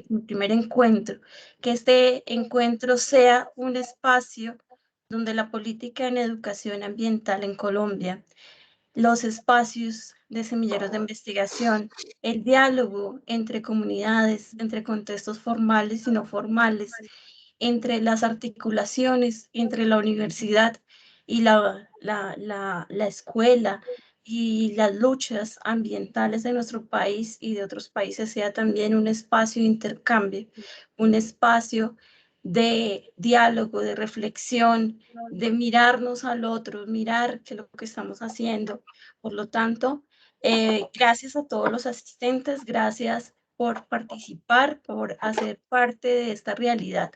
mi primer encuentro, que este encuentro sea un espacio donde la política en educación ambiental en Colombia, los espacios de semilleros de investigación, el diálogo entre comunidades, entre contextos formales y no formales, entre las articulaciones entre la universidad y la escuela y las luchas ambientales de nuestro país y de otros países sea también un espacio de intercambio, un espacio de diálogo, de reflexión, de mirarnos al otro, mirar qué es lo que estamos haciendo. Por lo tanto, gracias a todos los asistentes, gracias por participar, por hacer parte de esta realidad.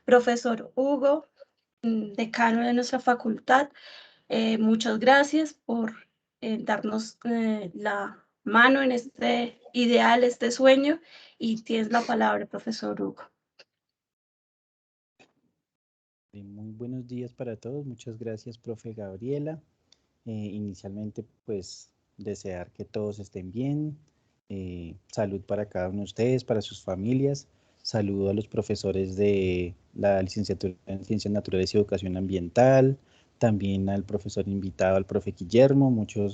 Profesor Hugo, decano de nuestra facultad, muchas gracias por darnos la mano en este ideal, este sueño, y tienes la palabra, profesor Hugo. Muy buenos días para todos. Muchas gracias, profe Gabriela. Inicialmente, pues, desear que todos estén bien. Salud para cada uno de ustedes, para sus familias. Saludo a los profesores de la licenciatura en Ciencias Naturales y Educación Ambiental. También al profesor invitado, al profe Guillermo. Mucho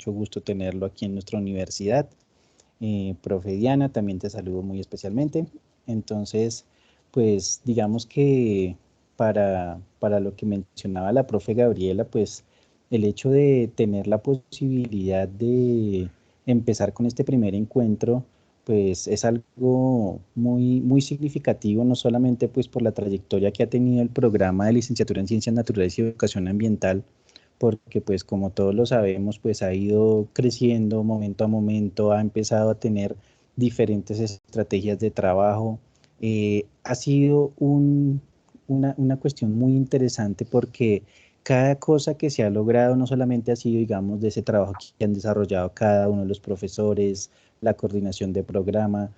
gusto tenerlo aquí en nuestra universidad. Profe Diana, también te saludo muy especialmente. Entonces, pues digamos que para lo que mencionaba la profe Gabriela, pues el hecho de tener la posibilidad de empezar con este primer encuentro, pues es algo muy significativo, no solamente pues por la trayectoria que ha tenido el programa de licenciatura en Ciencias Naturales y Educación Ambiental, porque pues como todos lo sabemos, pues ha ido creciendo momento a momento, ha empezado a tener diferentes estrategias de trabajo. Ha sido una cuestión muy interesante porque cada cosa que se ha logrado no solamente ha sido, digamos, de ese trabajo que han desarrollado cada uno de los profesores, la coordinación de programa,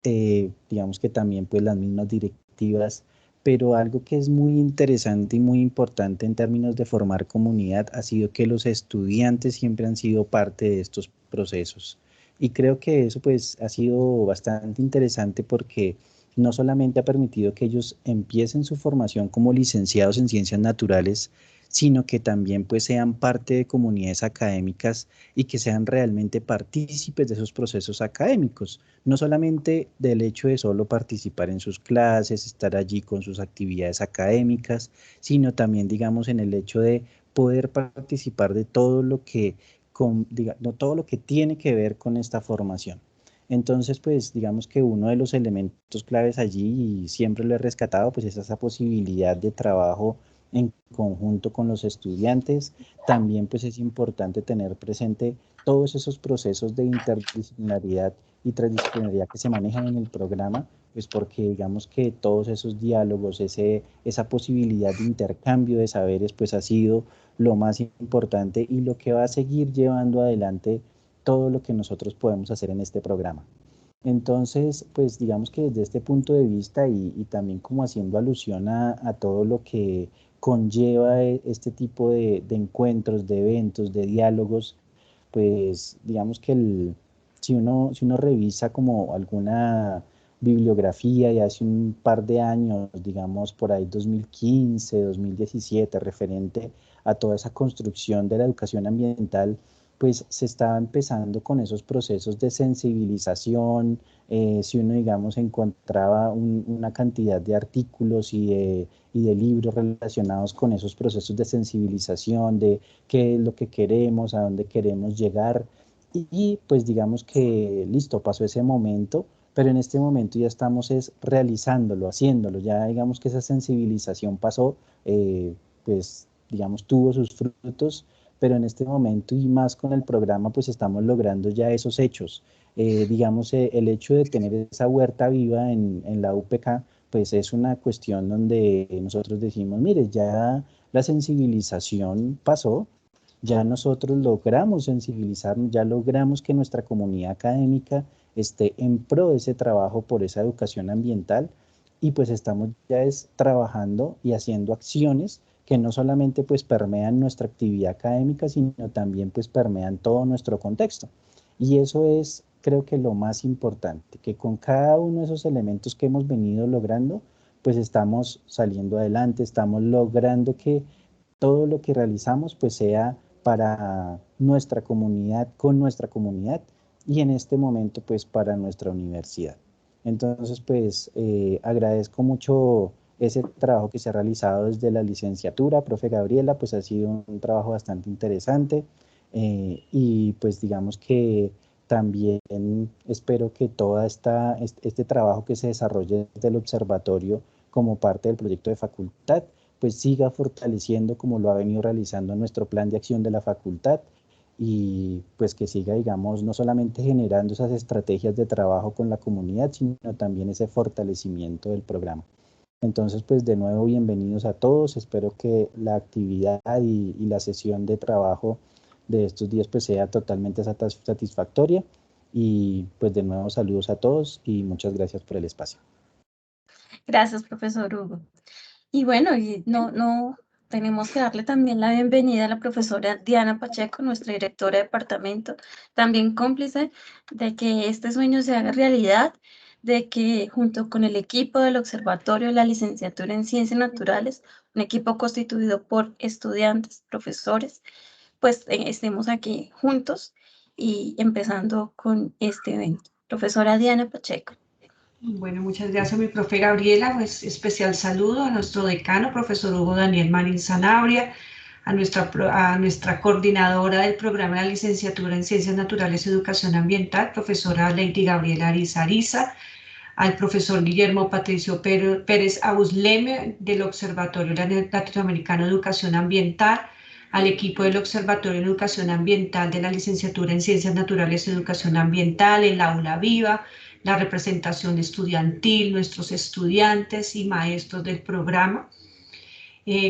digamos que también pues las mismas directivas, pero algo que es muy interesante y muy importante en términos de formar comunidad ha sido que los estudiantes siempre han sido parte de estos procesos. Y creo que eso pues ha sido bastante interesante porque no solamente ha permitido que ellos empiecen su formación como licenciados en ciencias naturales, sino que también pues sean parte de comunidades académicas y que sean realmente partícipes de esos procesos académicos, no solamente del hecho de solo participar en sus clases, estar allí con sus actividades académicas, sino también, digamos, en el hecho de poder participar de todo lo que, no, todo lo que tiene que ver con esta formación. Entonces, pues digamos que uno de los elementos claves allí, y siempre lo he rescatado, pues es esa posibilidad de trabajo en conjunto con los estudiantes. También pues es importante tener presente todos esos procesos de interdisciplinaridad y transdisciplinaridad que se manejan en el programa, pues porque digamos que todos esos diálogos, esa posibilidad de intercambio de saberes, pues ha sido lo más importante y lo que va a seguir llevando adelante todo lo que nosotros podemos hacer en este programa. Entonces, pues digamos que desde este punto de vista y también como haciendo alusión a todo lo que conlleva este tipo de encuentros, de eventos, de diálogos, pues digamos que si uno revisa como alguna bibliografía y hace un par de años, digamos por ahí 2015, 2017, referente a toda esa construcción de la educación ambiental, pues se estaba empezando con esos procesos de sensibilización. Si uno, digamos, encontraba una cantidad de artículos y de libros relacionados con esos procesos de sensibilización, de qué es lo que queremos, a dónde queremos llegar. Y pues digamos que listo, pasó ese momento, pero en este momento ya estamos es realizándolo, haciéndolo, ya digamos que esa sensibilización pasó, pues digamos tuvo sus frutos, pero en este momento y más con el programa pues estamos logrando ya esos hechos. Digamos, el hecho de tener esa huerta viva en la UPK, pues es una cuestión donde nosotros decimos, mire, ya la sensibilización pasó, ya nosotros logramos sensibilizarnos, ya logramos que nuestra comunidad académica esté en pro de ese trabajo por esa educación ambiental y pues estamos ya trabajando y haciendo acciones que no solamente pues permean nuestra actividad académica, sino también pues permean todo nuestro contexto. Y eso es creo que lo más importante, que con cada uno de esos elementos que hemos venido logrando, pues estamos saliendo adelante, estamos logrando que todo lo que realizamos pues sea para nuestra comunidad, con nuestra comunidad y en este momento pues para nuestra universidad. Entonces pues agradezco mucho ese trabajo que se ha realizado desde la licenciatura, profe Gabriela, pues ha sido un trabajo bastante interesante y pues digamos que también espero que todo este trabajo que se desarrolle desde el observatorio como parte del proyecto de facultad, pues siga fortaleciendo como lo ha venido realizando nuestro plan de acción de la facultad y pues que siga, digamos, no solamente generando esas estrategias de trabajo con la comunidad, sino también ese fortalecimiento del programa. Entonces, pues de nuevo, bienvenidos a todos. Espero que la actividad y la sesión de trabajo de estos días pues sea totalmente satisfactoria. Y pues de nuevo, saludos a todos y muchas gracias por el espacio. Gracias, profesor Hugo. Y bueno, tenemos que darle también la bienvenida a la profesora Diana Pacheco, nuestra directora de departamento, también cómplice de que este sueño se haga realidad, de que junto con el equipo del Observatorio de la Licenciatura en Ciencias Naturales, un equipo constituido por estudiantes, profesores, pues estemos aquí juntos y empezando con este evento. Profesora Diana Pacheco. Bueno, muchas gracias, mi profe Gabriela. Pues especial saludo a nuestro decano, profesor Hugo Daniel Marín Sanabria, a nuestra coordinadora del programa de la licenciatura en Ciencias Naturales y Educación Ambiental, profesora Lady Gabriela Ariza Ariza, al profesor Guillermo Patricio Pérez Ausleme del Observatorio Latinoamericano de Educación Ambiental, al equipo del Observatorio de Educación Ambiental de la licenciatura en Ciencias Naturales y Educación Ambiental, el Aula Viva, la representación estudiantil, nuestros estudiantes y maestros del programa.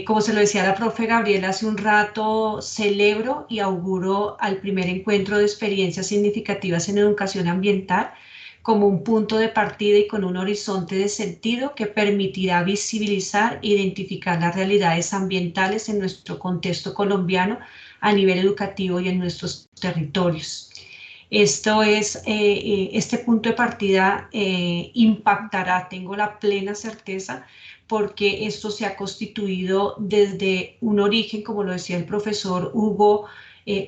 Como se lo decía la profe Gabriela hace un rato, celebro y auguro al primer encuentro de experiencias significativas en educación ambiental como un punto de partida y con un horizonte de sentido que permitirá visibilizar e identificar las realidades ambientales en nuestro contexto colombiano a nivel educativo y en nuestros territorios. Este punto de partida impactará, tengo la plena certeza, porque esto se ha constituido desde un origen, como lo decía el profesor Hugo,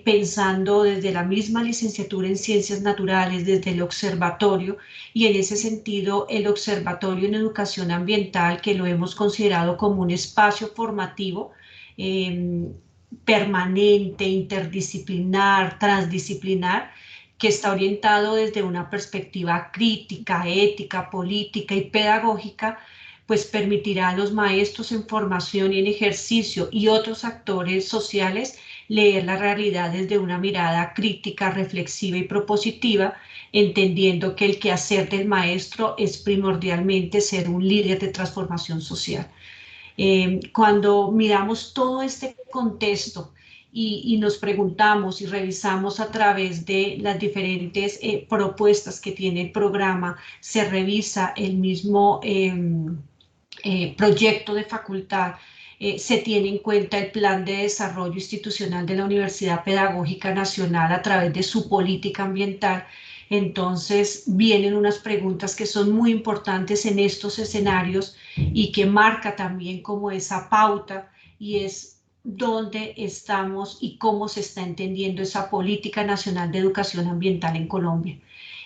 pensando desde la misma licenciatura en Ciencias Naturales, desde el observatorio, y en ese sentido el Observatorio en Educación Ambiental, que lo hemos considerado como un espacio formativo permanente, interdisciplinar, transdisciplinar, que está orientado desde una perspectiva crítica, ética, política y pedagógica, pues permitirá a los maestros en formación y en ejercicio y otros actores sociales leer la realidad desde una mirada crítica, reflexiva y propositiva, entendiendo que el quehacer del maestro es primordialmente ser un líder de transformación social. Cuando miramos todo este contexto y nos preguntamos y revisamos a través de las diferentes propuestas que tiene el programa, se revisa el mismo proyecto de facultad, se tiene en cuenta el Plan de Desarrollo Institucional de la Universidad Pedagógica Nacional a través de su política ambiental. Entonces vienen unas preguntas que son muy importantes en estos escenarios y que marca también como esa pauta, y es dónde estamos y cómo se está entendiendo esa política nacional de educación ambiental en Colombia.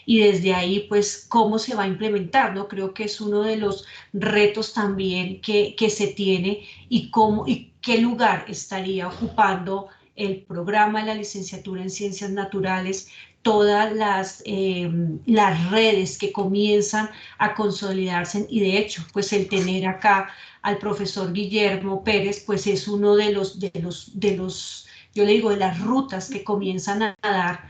Y desde ahí, pues, cómo se va a implementar, ¿no? Creo que es uno de los retos también que se tiene, y qué lugar estaría ocupando el programa de la licenciatura en Ciencias Naturales, todas las redes que comienzan a consolidarse, y de hecho, pues el tener acá al profesor Guillermo Pérez, pues es uno de los, yo le digo, de las rutas que comienzan a dar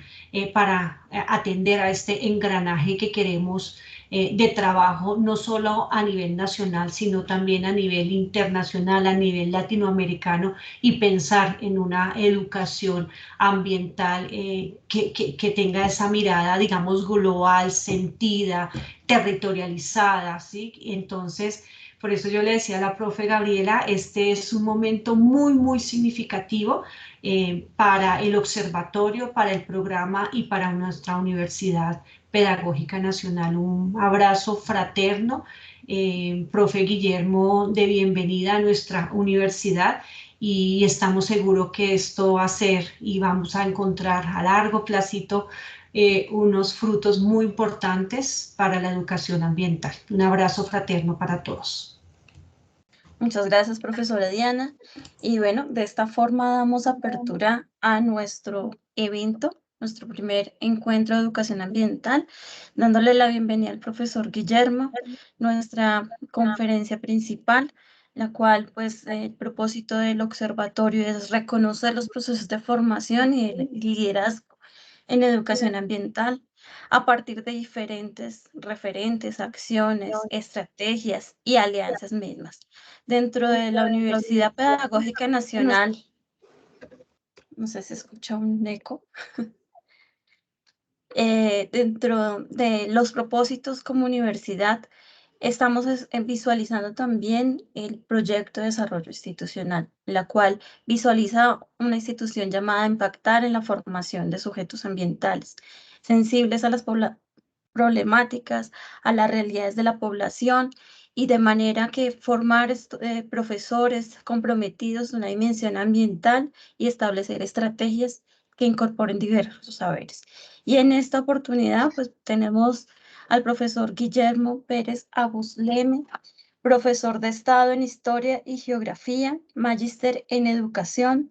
para atender a este engranaje que queremos de trabajo, no solo a nivel nacional, sino también a nivel internacional, a nivel latinoamericano, y pensar en una educación ambiental que tenga esa mirada, digamos, global, sentida, territorializada, ¿sí? Entonces, por eso yo le decía a la profe Gabriela, este es un momento muy, muy significativo para el observatorio, para el programa y para nuestra universidad Pedagógica Nacional. Un abrazo fraterno, profe Guillermo, de bienvenida a nuestra universidad, y estamos seguros que esto va a ser y vamos a encontrar a largo placito unos frutos muy importantes para la educación ambiental. Un abrazo fraterno para todos. Muchas gracias, profesora Diana. Y bueno, de esta forma damos apertura a nuestro evento, nuestro primer encuentro de educación ambiental, dándole la bienvenida al profesor Guillermo, nuestra conferencia principal, la cual, pues, el propósito del observatorio es reconocer los procesos de formación y el liderazgo en educación ambiental a partir de diferentes referentes, acciones, estrategias y alianzas mismas. Dentro de la Universidad Pedagógica Nacional, no sé si escucha un eco, dentro de los propósitos como universidad, estamos visualizando también el proyecto de desarrollo institucional, la cual visualiza una institución llamada a impactar en la formación de sujetos ambientales, sensibles a las problemáticas, a las realidades de la población, y de manera que formar profesores comprometidos en una dimensión ambiental y establecer estrategias que incorporen diversos saberes. Y en esta oportunidad, pues tenemos al profesor Guillermo Pérez Abusleme, profesor de Estado en Historia y Geografía, magíster en Educación,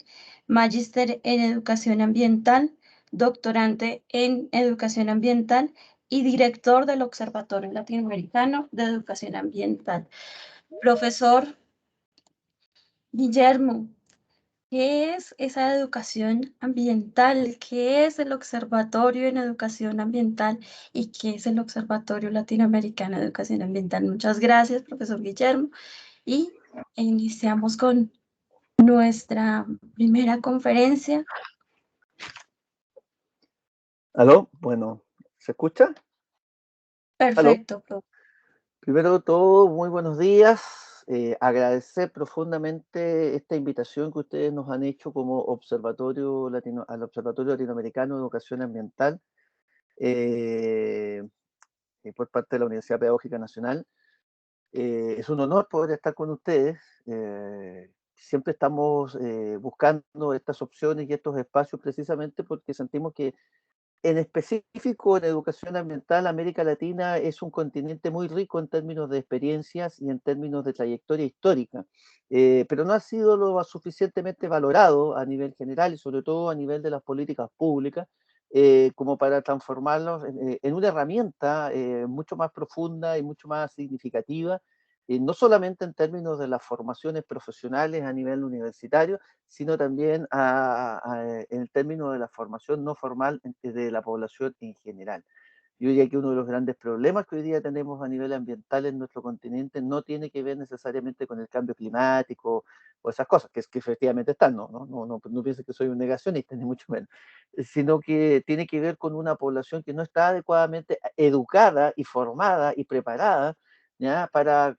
magíster en Educación Ambiental, doctorante en Educación Ambiental y director del Observatorio Latinoamericano de Educación Ambiental. Profesor Guillermo, ¿qué es esa educación ambiental? ¿Qué es el Observatorio en Educación Ambiental? ¿Y qué es el Observatorio Latinoamericano de Educación Ambiental? Muchas gracias, profesor Guillermo. Y iniciamos con nuestra primera conferencia. ¿Aló? Bueno, ¿se escucha? Perfecto, profe. Primero de todo, muy buenos días. Agradecer profundamente esta invitación que ustedes nos han hecho como al Observatorio Latinoamericano de Educación Ambiental por parte de la Universidad Pedagógica Nacional. Es un honor poder estar con ustedes. Siempre estamos buscando estas opciones y estos espacios precisamente porque sentimos que en específico, en educación ambiental, América Latina es un continente muy rico en términos de experiencias y en términos de trayectoria histórica, pero no ha sido lo suficientemente valorado a nivel general y sobre todo a nivel de las políticas públicas, como para transformarlos en una herramienta mucho más profunda y mucho más significativa, no solamente en términos de las formaciones profesionales a nivel universitario, sino también en el término de la formación no formal de la población en general. Yo diría que uno de los grandes problemas que hoy día tenemos a nivel ambiental en nuestro continente no tiene que ver necesariamente con el cambio climático o esas cosas, que efectivamente están, no piensen que soy un negacionista, ni mucho menos, sino que tiene que ver con una población que no está adecuadamente educada y formada y preparada, ¿ya?, para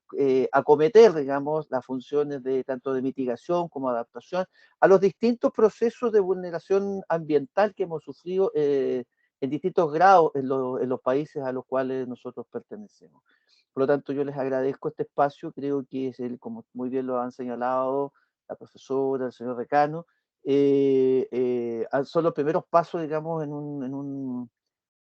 acometer, digamos, las funciones de tanto de mitigación como adaptación a los distintos procesos de vulneración ambiental que hemos sufrido en distintos grados en los países a los cuales nosotros pertenecemos. Por lo tanto, yo les agradezco este espacio, creo que es como muy bien lo han señalado la profesora, el señor decano, son los primeros pasos, digamos,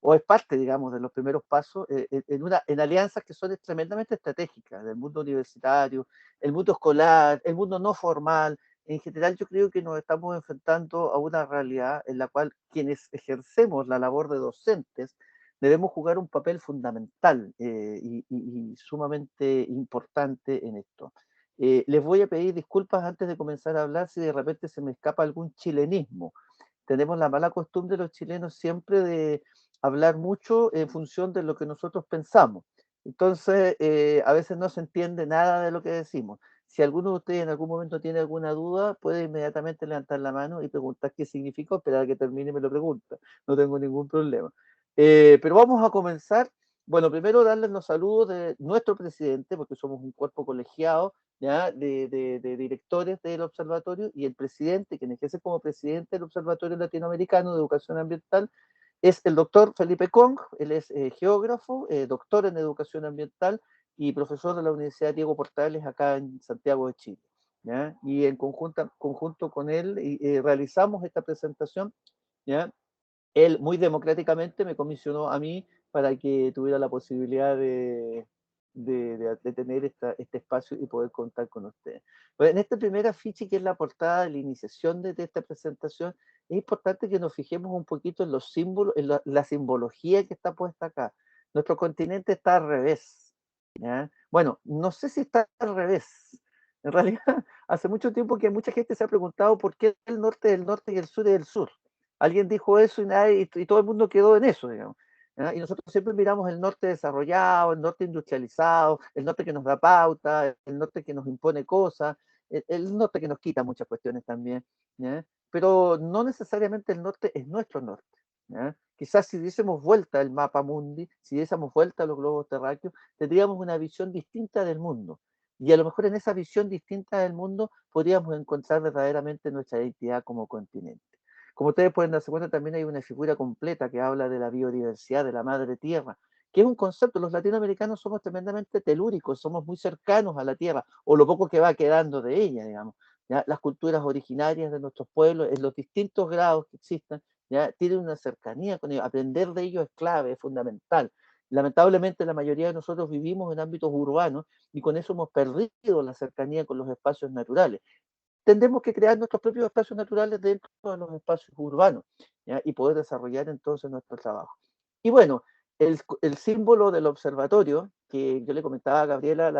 o es parte, digamos, de los primeros pasos en alianzas que son tremendamente estratégicas, del mundo universitario, el mundo escolar, el mundo no formal. En general, yo creo que nos estamos enfrentando a una realidad en la cual quienes ejercemos la labor de docentes debemos jugar un papel fundamental y sumamente importante en esto. Les voy a pedir disculpas antes de comenzar a hablar si de repente se me escapa algún chilenismo. Tenemos la mala costumbre los chilenos siempre de hablar mucho en función de lo que nosotros pensamos. Entonces, a veces no se entiende nada de lo que decimos. Si alguno de ustedes en algún momento tiene alguna duda, puede inmediatamente levantar la mano y preguntar qué significó, esperar a que termine y me lo pregunta. No tengo ningún problema. Pero vamos a comenzar. Bueno, primero darles los saludos de nuestro presidente, porque somos un cuerpo colegiado, ¿ya?, de directores del observatorio, y el presidente, quien ejerce como presidente del Observatorio Latinoamericano de Educación Ambiental, es el doctor Felipe Kong. Él es geógrafo, doctor en educación ambiental y profesor de la Universidad Diego Portales acá en Santiago de Chile, ¿ya? Y en conjunto con él realizamos esta presentación, ¿ya? Él muy democráticamente me comisionó a mí para que tuviera la posibilidad de tener este espacio y poder contar con ustedes. Pues en este primer afiche, que es la portada de la iniciación de esta presentación, es importante que nos fijemos un poquito en los símbolos, en la simbología que está puesta acá. Nuestro continente está al revés, ¿ya? Bueno, no sé si está al revés. En realidad, hace mucho tiempo que mucha gente se ha preguntado por qué el norte es del norte y el sur es del sur. Alguien dijo eso y todo el mundo quedó en eso, digamos, ¿ya? Y nosotros siempre miramos el norte desarrollado, el norte industrializado, el norte que nos da pauta, el norte que nos impone cosas, el norte que nos quita muchas cuestiones también, ¿ya? Pero no necesariamente el norte es nuestro norte, ¿ya? Quizás si diésemos vuelta al mapa mundi, si diésemos vuelta a los globos terráqueos, tendríamos una visión distinta del mundo. Y a lo mejor en esa visión distinta del mundo podríamos encontrar verdaderamente nuestra identidad como continente. Como ustedes pueden darse cuenta, también hay una figura completa que habla de la biodiversidad, de la madre tierra, que es un concepto. Los latinoamericanos somos tremendamente telúricos, somos muy cercanos a la tierra, o lo poco que va quedando de ella, digamos. ¿Ya? Las culturas originarias de nuestros pueblos, en los distintos grados que existen, ¿ya? Tienen una cercanía con ellos. Aprender de ellos es clave, es fundamental. Lamentablemente, la mayoría de nosotros vivimos en ámbitos urbanos y con eso hemos perdido la cercanía con los espacios naturales. Tendremos que crear nuestros propios espacios naturales dentro de los espacios urbanos, ¿ya? Y poder desarrollar entonces nuestro trabajo. Y bueno, el símbolo del observatorio, que yo le comentaba a Gabriela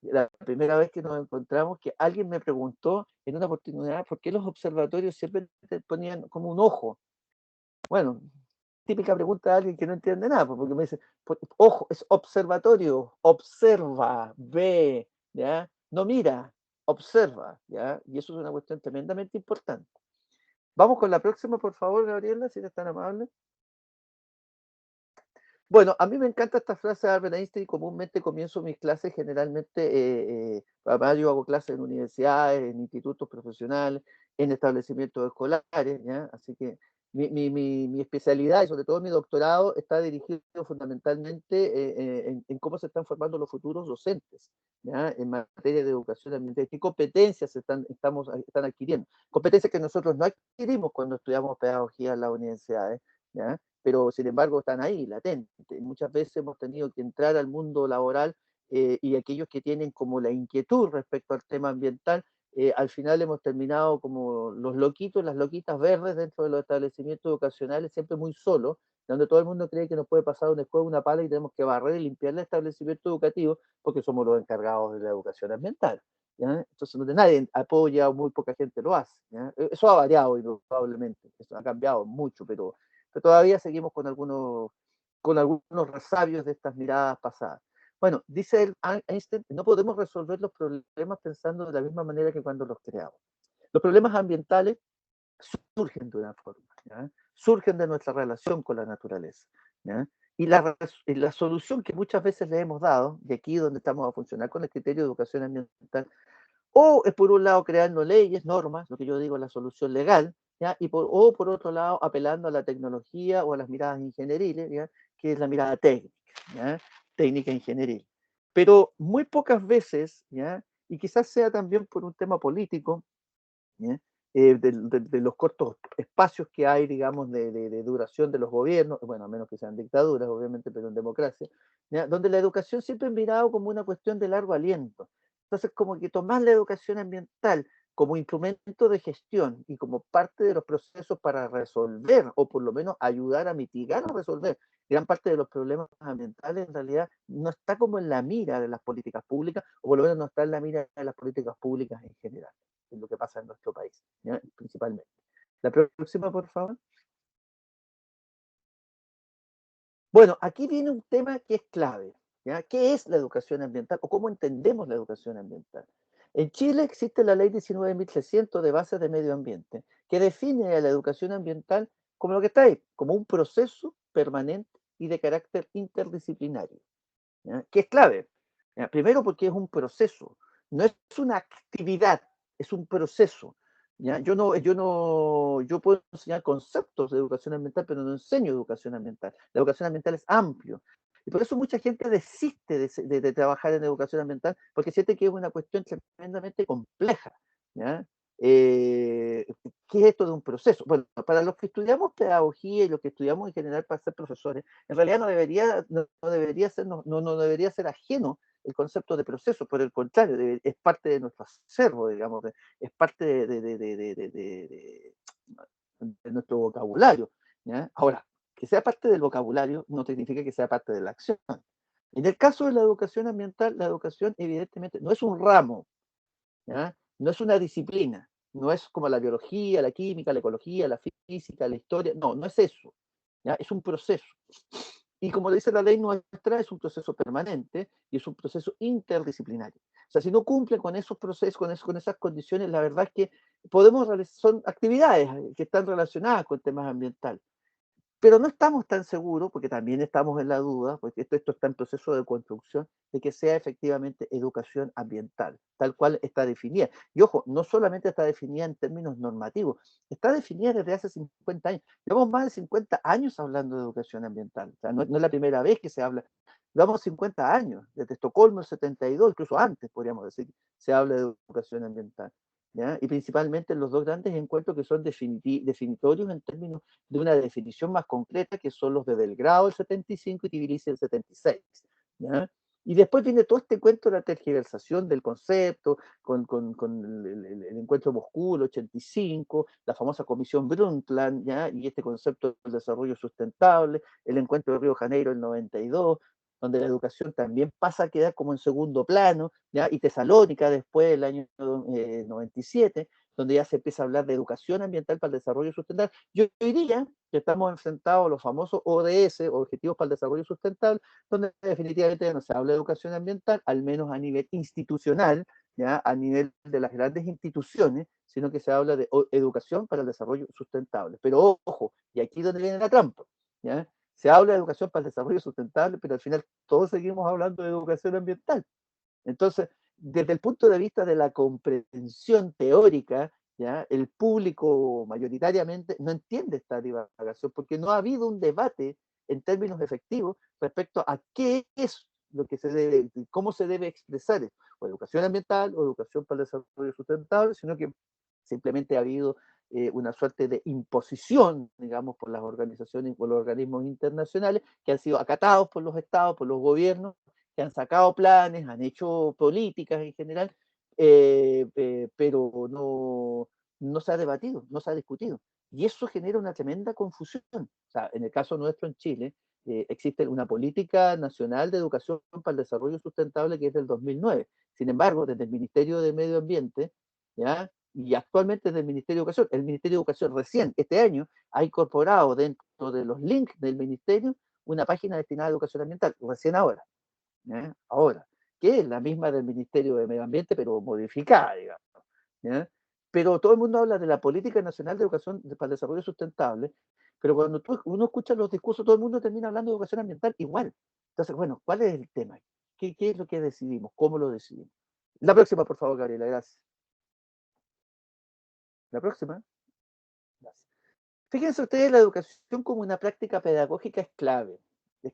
la primera vez que nos encontramos, que alguien me preguntó en una oportunidad por qué los observatorios siempre te ponían como un ojo. Bueno, típica pregunta de alguien que no entiende nada, porque me dice, ojo, es observatorio, observa, ve, ¿ya? No mira, observa, ¿ya? Y eso es una cuestión tremendamente importante. Vamos con la próxima, por favor, Gabriela, si eres tan amable. Bueno, a mí me encanta esta frase de Albert Einstein. Comúnmente comienzo mis clases generalmente, además yo hago clases en universidades, en institutos profesionales, en establecimientos escolares, ¿ya? Así que mi especialidad y sobre todo mi doctorado está dirigido fundamentalmente en cómo se están formando los futuros docentes, ¿ya? En materia de educación ambiental. ¿Qué competencias están adquiriendo? Competencias que nosotros no adquirimos cuando estudiamos pedagogía en las universidades, ¿ya? Pero sin embargo están ahí, latentes. Muchas veces hemos tenido que entrar al mundo laboral y aquellos que tienen como la inquietud respecto al tema ambiental, al final hemos terminado como los loquitos, las loquitas verdes dentro de los establecimientos educacionales, siempre muy solos, donde todo el mundo cree que nos puede pasar una escoba, una pala y tenemos que barrer y limpiar el establecimiento educativo porque somos los encargados de la educación ambiental, ¿ya? Entonces nadie apoya o muy poca gente lo hace, ¿ya? Eso ha variado indudablemente, eso ha cambiado mucho, pero todavía seguimos con algunos resabios de estas miradas pasadas. Bueno, dice Einstein, no podemos resolver los problemas pensando de la misma manera que cuando los creamos. Los problemas ambientales surgen de una forma, ¿ya? Surgen de nuestra relación con la naturaleza, ¿ya? Y la solución que muchas veces le hemos dado, de aquí donde estamos a funcionar con el criterio de educación ambiental, o es por un lado creando leyes, normas, lo que yo digo la solución legal, ¿ya? O por otro lado apelando a la tecnología o a las miradas ingenieriles, ¿ya? Que es la mirada técnica, ¿ya? Técnica ingenieril. Pero muy pocas veces, ¿ya? Y quizás sea también por un tema político, ¿ya? De los cortos espacios que hay, digamos, de duración de los gobiernos, bueno, a menos que sean dictaduras, obviamente, pero en democracia, ¿ya? Donde la educación siempre es mirado como una cuestión de largo aliento. Entonces, como que tomar la educación ambiental como instrumento de gestión y como parte de los procesos para resolver, o por lo menos ayudar a mitigar o resolver gran parte de los problemas ambientales, en realidad no está como en la mira de las políticas públicas, o por lo menos no está en la mira de las políticas públicas en general. Es lo que pasa en nuestro país, ¿ya? Principalmente. La próxima, por favor. Bueno, aquí viene un tema que es clave, ¿ya? ¿Qué es la educación ambiental o cómo entendemos la educación ambiental? En Chile existe la ley 19.300 de bases de medio ambiente, que define a la educación ambiental como lo que está ahí, como un proceso permanente y de carácter interdisciplinario, ¿ya? Que es clave, ¿ya? Primero porque es un proceso, no es una actividad, es un proceso. ¿ya? Yo puedo enseñar conceptos de educación ambiental, pero no enseño educación ambiental. La educación ambiental es amplio. Y por eso mucha gente desiste de trabajar en educación ambiental, porque siente que es una cuestión tremendamente compleja, ¿ya? ¿Qué es esto de un proceso? Bueno, para los que estudiamos pedagogía y los que estudiamos en general para ser profesores, en realidad no debería ser ajeno el concepto de proceso, por el contrario, es parte de nuestro acervo, digamos, es parte de nuestro vocabulario, ¿ya? Ahora, que sea parte del vocabulario no significa que sea parte de la acción. En el caso de la educación ambiental, la educación evidentemente no es un ramo, ¿ya? No es una disciplina, no es como la biología, la química, la ecología, la física, la historia, no es eso, ¿ya? Es un proceso. Y como dice la ley nuestra, es un proceso permanente y es un proceso interdisciplinario. O sea, si no cumple con esos procesos, con esas condiciones, la verdad es que podemos realizar, son actividades que están relacionadas con temas ambientales. Pero no estamos tan seguros, porque también estamos en la duda, porque esto está en proceso de construcción, de que sea efectivamente educación ambiental, tal cual está definida. Y ojo, no solamente está definida en términos normativos, está definida desde hace 50 años. Llevamos más de 50 años hablando de educación ambiental. O sea, no es la primera vez que se habla. Llevamos 50 años, desde Estocolmo el 72, incluso antes, podríamos decir, se habla de educación ambiental, ¿ya? Y principalmente en los dos grandes encuentros que son definitorios en términos de una definición más concreta, que son los de Belgrado el 75 y Tbilisi el 76. ¿Ya? Y después viene todo este cuento de la tergiversación del concepto, con el encuentro Moscú, el 85, la famosa comisión Brundtland, ¿ya? Y este concepto del desarrollo sustentable, el encuentro de Río de Janeiro el 92, donde la educación también pasa a quedar como en segundo plano, ¿ya? Y Tesalónica después, el año 97, donde ya se empieza a hablar de educación ambiental para el desarrollo sustentable. Yo diría que estamos enfrentados a los famosos ODS, Objetivos para el Desarrollo Sustentable, donde definitivamente ya no se habla de educación ambiental, al menos a nivel institucional, ¿ya? A nivel de las grandes instituciones, sino que se habla de educación para el desarrollo sustentable. Pero ojo, y aquí es donde viene la trampa, ¿ya? Se habla de educación para el desarrollo sustentable, pero al final todos seguimos hablando de educación ambiental. Entonces, desde el punto de vista de la comprensión teórica, ¿ya? El público mayoritariamente no entiende esta divagación porque no ha habido un debate en términos efectivos respecto a qué es lo que se debe, cómo se debe expresar esto, o educación ambiental o educación para el desarrollo sustentable, sino que simplemente ha habido una suerte de imposición, digamos, por las organizaciones, por los organismos internacionales, que han sido acatados por los estados, por los gobiernos, que han sacado planes, han hecho políticas en general, pero no se ha debatido, no se ha discutido. Y eso genera una tremenda confusión. O sea, en el caso nuestro en Chile, existe una política nacional de educación para el desarrollo sustentable que es del 2009. Sin embargo, desde el Ministerio de Medio Ambiente, ¿ya? Y actualmente desde el Ministerio de Educación, el Ministerio de Educación recién este año ha incorporado dentro de los links del Ministerio una página destinada a educación ambiental, recién ahora. ¿Ya? Ahora, que es la misma del Ministerio de Medio Ambiente, pero modificada, digamos. ¿Ya? Pero todo el mundo habla de la Política Nacional de Educación para el Desarrollo Sustentable, pero cuando uno escucha los discursos, todo el mundo termina hablando de educación ambiental igual. Entonces, bueno, ¿cuál es el tema? ¿Qué es lo que decidimos? ¿Cómo lo decidimos? La próxima, por favor, Gabriela, gracias. La próxima. Gracias. Fíjense ustedes, la educación como una práctica pedagógica es clave.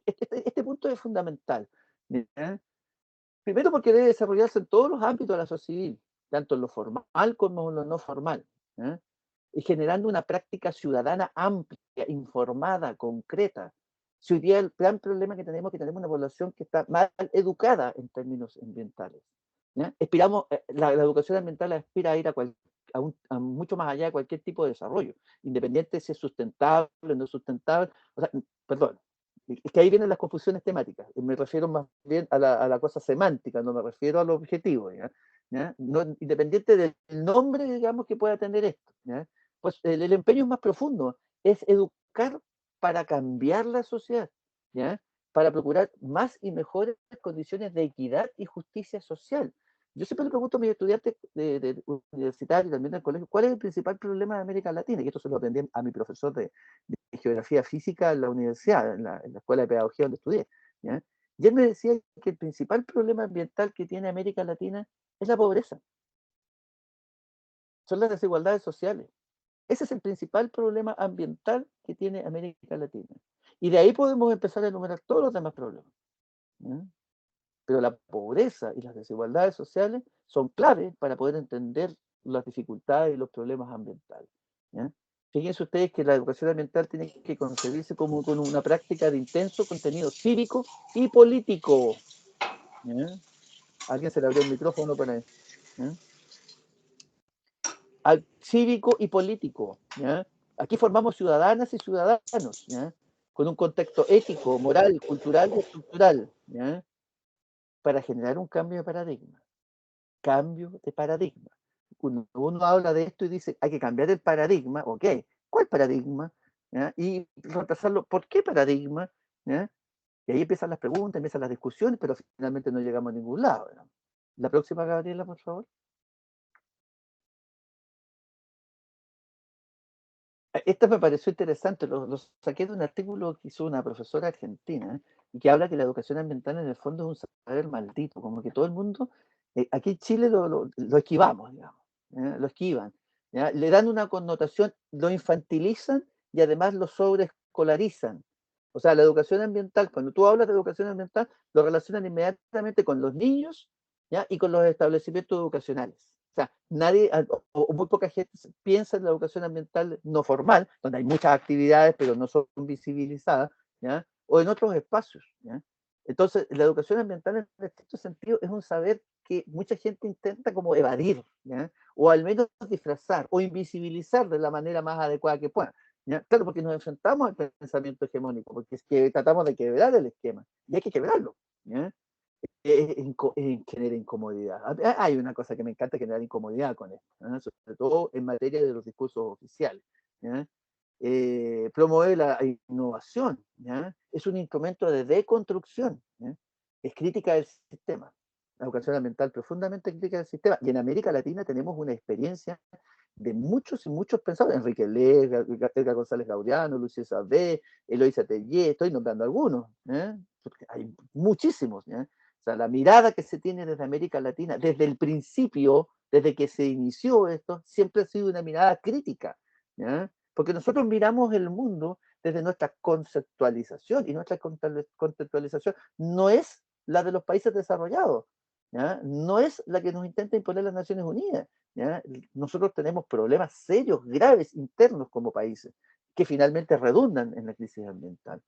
Este punto es fundamental. ¿Ya? Primero porque debe desarrollarse en todos los ámbitos de la sociedad civil, tanto en lo formal como en lo no formal, ¿eh? Y generando una práctica ciudadana amplia, informada, concreta. Si hoy día el gran problema que tenemos es que tenemos una población que está mal educada en términos ambientales. ¿Ya? La educación ambiental aspira a ir a mucho más allá de cualquier tipo de desarrollo, independiente si es sustentable o no sustentable. O sea, perdón, es que ahí vienen las confusiones temáticas. Me refiero más bien a la cosa semántica, no me refiero al objetivo. ¿Ya? ¿Ya? No, independiente del nombre, digamos, que pueda tener esto. ¿Ya? Pues el empeño es más profundo, es educar para cambiar la sociedad, ¿ya? Para procurar más y mejores condiciones de equidad y justicia social. Yo siempre le pregunto a mis estudiantes de universitarios y también del colegio, ¿cuál es el principal problema de América Latina? Y esto se lo aprendí a mi profesor de geografía física en la universidad, en la escuela de pedagogía donde estudié. ¿Ya? Y él me decía que el principal problema ambiental que tiene América Latina es la pobreza. son las desigualdades sociales. Ese es el principal problema ambiental que tiene América Latina. Y de ahí podemos empezar a enumerar todos los demás problemas. ¿Ya? Pero la pobreza y las desigualdades sociales son claves para poder entender las dificultades y los problemas ambientales. ¿Ya? Fíjense ustedes que la educación ambiental tiene que concebirse como con una práctica de intenso contenido cívico y político. ¿Ya? Alguien se le abrió el micrófono para eso. ¿Ya? Cívico y político. ¿Ya? Aquí formamos ciudadanas y ciudadanos, ¿ya? Con un contexto ético, moral, cultural y estructural, ¿ya? Para generar un cambio de paradigma. Cambio de paradigma. Cuando uno habla de esto y dice, hay que cambiar el paradigma, ok, ¿cuál paradigma? ¿Ya? Y reemplazarlo, ¿por qué paradigma? ¿Ya? Y ahí empiezan las preguntas, empiezan las discusiones, pero finalmente no llegamos a ningún lado. ¿No? La próxima, Gabriela, por favor. Esta me pareció interesante, lo saqué de un artículo que hizo una profesora argentina, y que habla que la educación ambiental en el fondo es un saber maldito, como que todo el mundo, aquí en Chile lo esquivamos, digamos, lo esquivan, ¿ya? Le dan una connotación, lo infantilizan y además lo sobreescolarizan. O sea, la educación ambiental, cuando tú hablas de educación ambiental, lo relacionan inmediatamente con los niños, ¿ya? Y con los establecimientos educacionales. O sea, nadie o muy poca gente piensa en la educación ambiental no formal, donde hay muchas actividades pero no son visibilizadas, ¿ya? O en otros espacios, ¿ya? Entonces, la educación ambiental en este sentido es un saber que mucha gente intenta como evadir, ¿ya? O al menos disfrazar o invisibilizar de la manera más adecuada que pueda, ¿ya? Claro, porque nos enfrentamos al pensamiento hegemónico, porque es que tratamos de quebrar el esquema, y hay que quebrarlo, ¿ya? Genera incomodidad. Hay una cosa que me encanta, generar incomodidad con esto, ¿no? Sobre todo en materia de los discursos oficiales. ¿Ya? Promueve la innovación, ¿ya? Es un instrumento de deconstrucción, ¿ya? Es crítica del sistema. La educación ambiental profundamente crítica del sistema. Y en América Latina tenemos una experiencia de muchos y muchos pensadores, Enrique Lega, Edgar González Gaudiano, Lucio Sabé, Eloisa Tellé, estoy nombrando algunos, porque hay muchísimos, ¿ya? O sea, la mirada que se tiene desde América Latina, desde el principio, desde que se inició esto, siempre ha sido una mirada crítica, ¿ya? Porque nosotros miramos el mundo desde nuestra conceptualización, y nuestra conceptualización no es la de los países desarrollados, ¿ya? No es la que nos intenta imponer las Naciones Unidas, ¿ya? Nosotros tenemos problemas serios, graves, internos como países, que finalmente redundan en la crisis ambiental.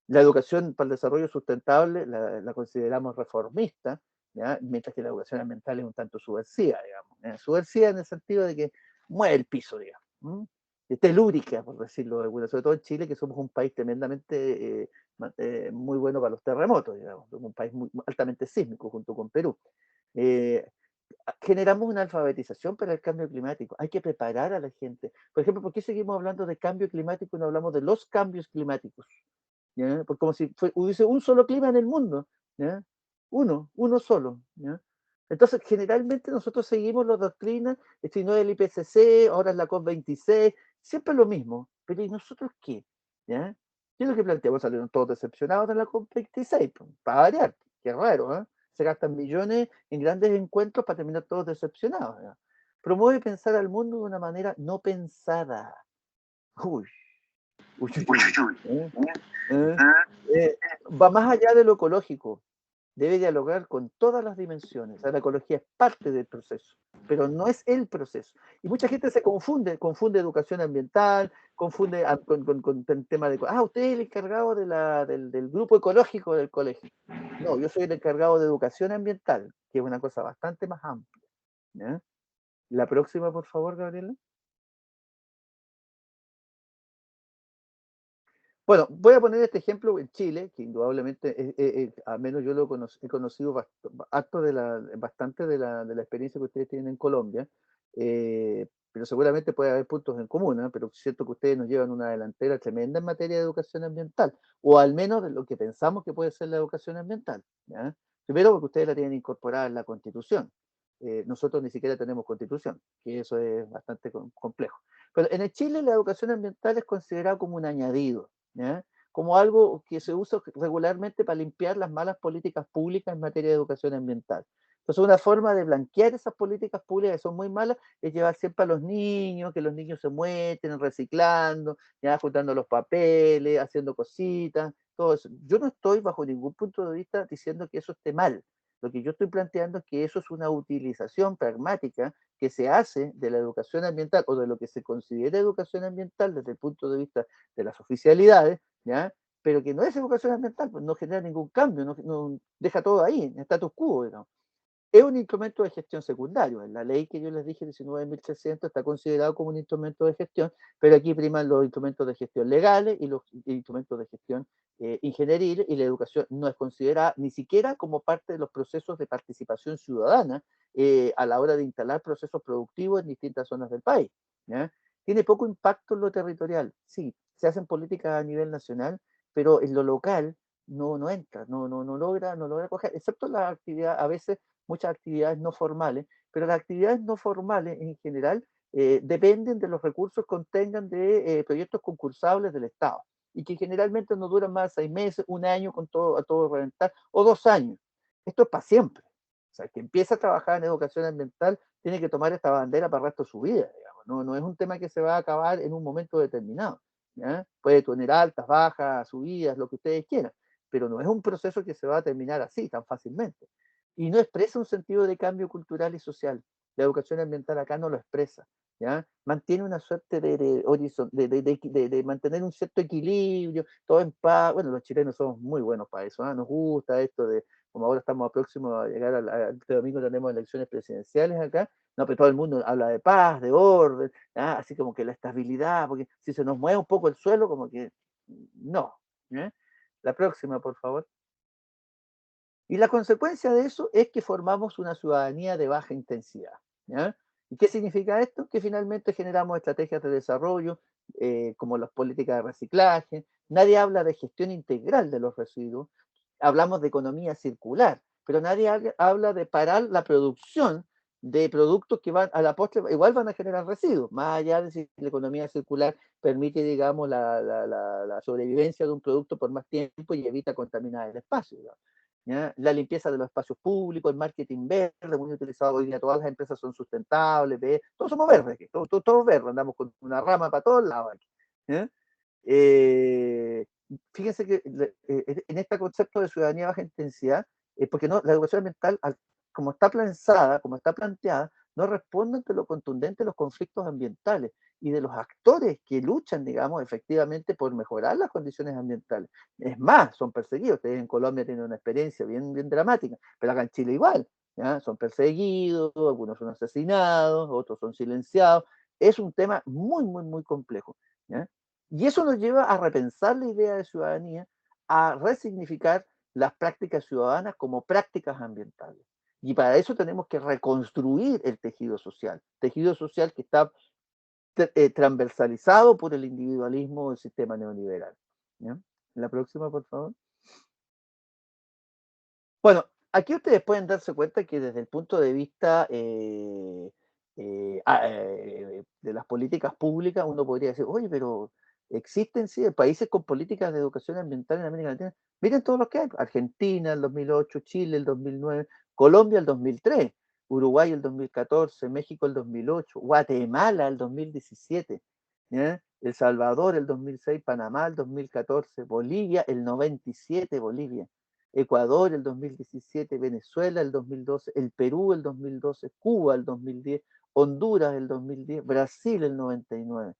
La educación para el desarrollo sustentable la consideramos reformista, ¿ya? Mientras que la educación ambiental es un tanto subversiva, digamos, ¿ya? Subversiva en el sentido de que mueve el piso, digamos, telúrica, por decirlo de alguna, sobre todo en Chile, que somos un país tremendamente muy bueno para los terremotos, digamos, somos un país muy altamente sísmico junto con Perú. Generamos una alfabetización para el cambio climático. Hay que preparar a la gente. Por ejemplo, ¿por qué seguimos hablando de cambio climático y no hablamos de los cambios climáticos? ¿Ya? Porque como si hubiese un solo clima en el mundo, ¿ya? Uno solo, ¿ya? Entonces, generalmente nosotros seguimos las doctrinas, si no es el IPCC, ahora es la COP26, siempre lo mismo. Pero ¿y nosotros qué? ¿Ya? ¿Qué es lo que planteamos? Salieron todos decepcionados de la COP26, para variar, qué raro, ¿eh? Se gastan millones en grandes encuentros para terminar todos decepcionados, ¿ya? Promueve pensar al mundo de una manera no pensada. Uy, uy, uy, uy. Va más allá de lo ecológico, debe dialogar con todas las dimensiones. O sea, la ecología es parte del proceso, pero no es el proceso. Y mucha gente se confunde educación ambiental, confunde con el tema de, usted es el encargado del grupo ecológico del colegio. No, yo soy el encargado de educación ambiental, que es una cosa bastante más amplia, ¿ya? La próxima, por favor, Gabriela. Bueno, voy a poner este ejemplo en Chile, que indudablemente, al menos yo he conocido bastante de la experiencia que ustedes tienen en Colombia, pero seguramente puede haber puntos en común, pero es cierto que ustedes nos llevan una delantera tremenda en materia de educación ambiental, o al menos de lo que pensamos que puede ser la educación ambiental, ¿ya? Primero porque ustedes la tienen incorporada en la Constitución. Nosotros ni siquiera tenemos Constitución, que eso es bastante complejo. Pero en el Chile la educación ambiental es considerada como un añadido, ¿ya? Como algo que se usa regularmente para limpiar las malas políticas públicas en materia de educación ambiental. Entonces una forma de blanquear esas políticas públicas que son muy malas es llevar siempre a los niños, que los niños se muestren reciclando, ya juntando los papeles, haciendo cositas, todo eso. Yo no estoy bajo ningún punto de vista diciendo que eso esté mal. Lo que yo estoy planteando es que eso es una utilización pragmática que se hace de la educación ambiental o de lo que se considera educación ambiental desde el punto de vista de las oficialidades, ¿ya? Pero que no es educación ambiental, pues no genera ningún cambio, no deja todo ahí, en status quo, digamos. Es un instrumento de gestión secundario. En la ley que yo les dije, 19.300, está considerado como un instrumento de gestión, pero aquí priman los instrumentos de gestión legales y los instrumentos de gestión ingenieriles, y la educación no es considerada ni siquiera como parte de los procesos de participación ciudadana a la hora de instalar procesos productivos en distintas zonas del país, ¿ya? Tiene poco impacto en lo territorial. Sí, se hacen políticas a nivel nacional, pero en lo local no entra, no logra coger, excepto la actividad, a veces muchas actividades no formales, pero las actividades no formales en general dependen de los recursos que contengan de proyectos concursables del Estado, y que generalmente no duran más de 6 meses, un año con todo, a todo reventar, o 2 años. Esto es para siempre. O sea, que empieza a trabajar en educación ambiental tiene que tomar esta bandera para el resto de su vida, digamos. No es un tema que se va a acabar en un momento determinado, ¿ya? Puede tener altas, bajas, subidas, lo que ustedes quieran, pero no es un proceso que se va a terminar así tan fácilmente. Y no expresa un sentido de cambio cultural y social. La educación ambiental acá no lo expresa, ¿ya? Mantiene una suerte de mantener un cierto equilibrio, todo en paz. Bueno, los chilenos somos muy buenos para eso, ¿eh? Nos gusta esto de, como ahora estamos próximos a llegar este domingo tenemos elecciones presidenciales acá, no, pero todo el mundo habla de paz, de orden, ¿ya? Así como que la estabilidad, porque si se nos mueve un poco el suelo, como que no, ¿ya? La próxima, por favor. Y la consecuencia de eso es que formamos una ciudadanía de baja intensidad, ¿ya? ¿Y qué significa esto? Que finalmente generamos estrategias de desarrollo, como las políticas de reciclaje. Nadie habla de gestión integral de los residuos. Hablamos de economía circular, pero nadie habla de parar la producción de productos que van a la postre, igual van a generar residuos, más allá de si la economía circular permite, digamos, la sobrevivencia de un producto por más tiempo y evita contaminar el espacio, digamos. ¿Ya? La limpieza de los espacios públicos, el marketing verde, muy utilizado hoy día, todas las empresas son sustentables, todos somos verdes, todos verdes, andamos con una rama para todos lados aquí, ¿ya? Fíjense que en este concepto de ciudadanía baja intensidad, porque no, la educación ambiental, como está pensada, como está planteada, no responde ante lo contundente de los conflictos ambientales y de los actores que luchan, digamos, efectivamente por mejorar las condiciones ambientales. Es más, son perseguidos. Ustedes en Colombia tienen una experiencia bien dramática, pero acá en Chile igual, ¿ya? Son perseguidos, algunos son asesinados, otros son silenciados. Es un tema muy complejo, ¿ya? Y eso nos lleva a repensar la idea de ciudadanía, a resignificar las prácticas ciudadanas como prácticas ambientales. Y para eso tenemos que reconstruir el tejido social que está transversalizado por el individualismo del sistema neoliberal, ¿ya? La próxima, por favor. Bueno, aquí ustedes pueden darse cuenta que desde el punto de vista de las políticas públicas, uno podría decir, oye, pero existen sí países con políticas de educación ambiental en América Latina. Miren todos los que hay: Argentina el 2008, Chile el 2009, Colombia el 2003, Uruguay el 2014, México el 2008, Guatemala el 2017, ¿ya? El Salvador el 2006, Panamá el 2014, Bolivia el 97, Bolivia, Ecuador el 2017, Venezuela el 2012, el Perú el 2012, Cuba el 2010, Honduras el 2010, Brasil el 99,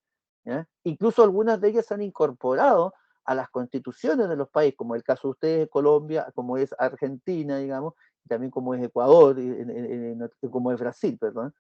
¿ya? Incluso algunas de ellas se han incorporado a las constituciones de los países, como el caso de ustedes, Colombia, como es Argentina, digamos, y también como es Ecuador, como es Brasil, perdón,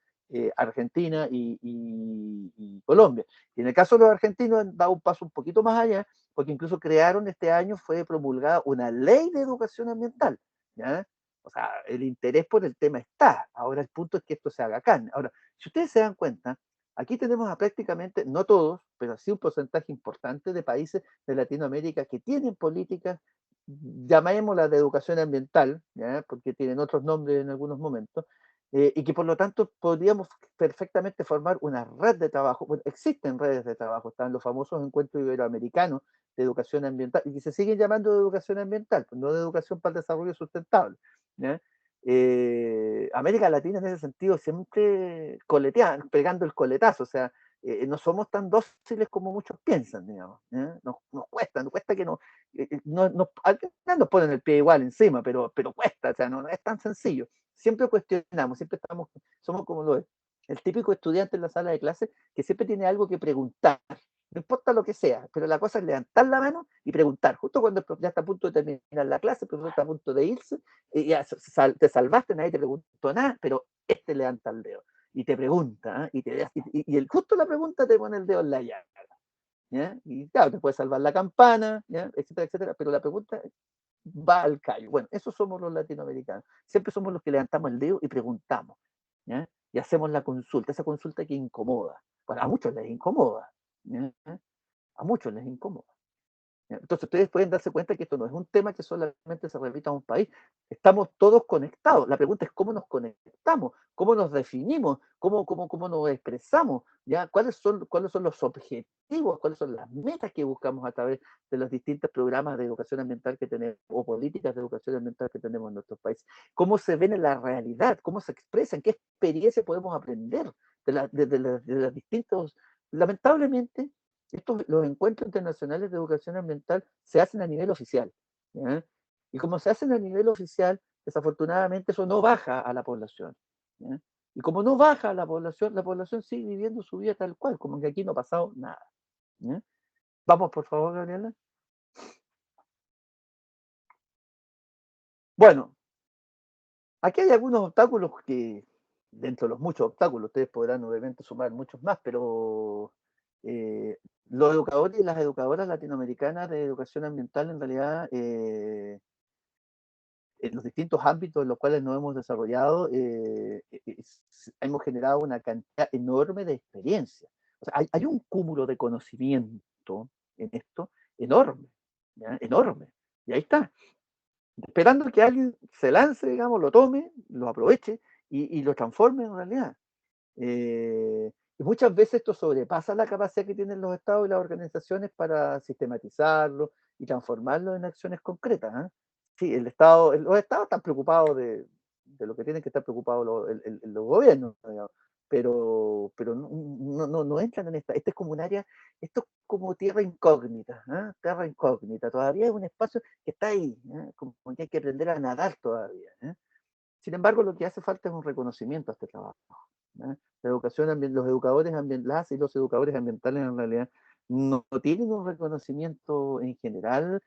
Argentina y Colombia. Y en el caso de los argentinos han dado un paso un poquito más allá, porque incluso crearon este año, fue promulgada una ley de educación ambiental, ¿ya? O sea, el interés por el tema está. Ahora el punto es que esto se haga acá. Ahora, si ustedes se dan cuenta, aquí tenemos a prácticamente, no todos, pero sí un porcentaje importante de países de Latinoamérica que tienen políticas, llamémoslas de educación ambiental, ¿ya? Porque tienen otros nombres en algunos momentos, y que por lo tanto podríamos perfectamente formar una red de trabajo. Bueno, existen redes de trabajo, están los famosos encuentros iberoamericanos de educación ambiental, y que se siguen llamando de educación ambiental, no de educación para el desarrollo sustentable, ¿ya? América Latina en ese sentido siempre coletean, pegando el coletazo, o sea, no somos tan dóciles como muchos piensan, digamos. Nos cuesta que al final nos ponen el pie igual encima, pero cuesta, o sea, no es tan sencillo. Siempre cuestionamos, siempre somos como el típico estudiante en la sala de clase que siempre tiene algo que preguntar, no importa lo que sea, pero la cosa es levantar la mano y preguntar. Justo cuando el profesor ya está a punto de terminar la clase, el profesor está a punto de irse, y ya te salvaste, nadie te preguntó nada, pero este levanta el dedo y te pregunta, justo la pregunta te pone el dedo en la llaga, ¿ya? Y claro, te puede salvar la campana, ¿ya? Etcétera, etcétera, pero la pregunta va al callo. Bueno, esos somos los latinoamericanos. Siempre somos los que levantamos el dedo y preguntamos, ¿ya? Y hacemos la consulta, esa consulta que incomoda. Bueno, a muchos les incomoda, ¿ya? A muchos les incomoda. Entonces ustedes pueden darse cuenta que esto no es un tema que solamente se repita en un país. Estamos todos conectados. La pregunta es cómo nos conectamos, cómo nos definimos, cómo nos expresamos, ¿ya? ¿Cuáles son los objetivos, cuáles son las metas que buscamos a través de los distintos programas de educación ambiental que tenemos o políticas de educación ambiental que tenemos en nuestros países? ¿Cómo se ven en la realidad? ¿Cómo se expresan? ¿Qué experiencia podemos aprender de los distintos? Lamentablemente, los encuentros internacionales de educación ambiental se hacen a nivel oficial, ¿ya? Y como se hacen a nivel oficial, desafortunadamente eso no baja a la población, ¿ya? Y como no baja a la población sigue viviendo su vida tal cual, como que aquí no ha pasado nada, ¿ya? Vamos, por favor, Gabriela. Bueno, aquí hay algunos obstáculos que, dentro de los muchos obstáculos, ustedes podrán obviamente sumar muchos más, pero los educadores y las educadoras latinoamericanas de educación ambiental en realidad en los distintos ámbitos en los cuales nos hemos desarrollado hemos generado una cantidad enorme de experiencia. O sea, hay un cúmulo de conocimiento en esto enorme, ¿ya? Enorme. Y ahí está, esperando que alguien se lance, digamos, lo tome, lo aproveche y lo transforme en realidad. Y muchas veces esto sobrepasa la capacidad que tienen los estados y las organizaciones para sistematizarlo y transformarlo en acciones concretas, ¿eh? Sí, los estados están preocupados de lo que tienen que estar preocupados los gobiernos, digamos, pero no entran en esta. Este es como un área, esto es como tierra incógnita, ¿eh? Tierra incógnita. Todavía es un espacio que está ahí, ¿eh? Como que hay que aprender a nadar todavía, ¿eh? Sin embargo, lo que hace falta es un reconocimiento a este trabajo, ¿eh? La educación, los educadores ambientales y los educadores ambientales en realidad no tienen un reconocimiento en general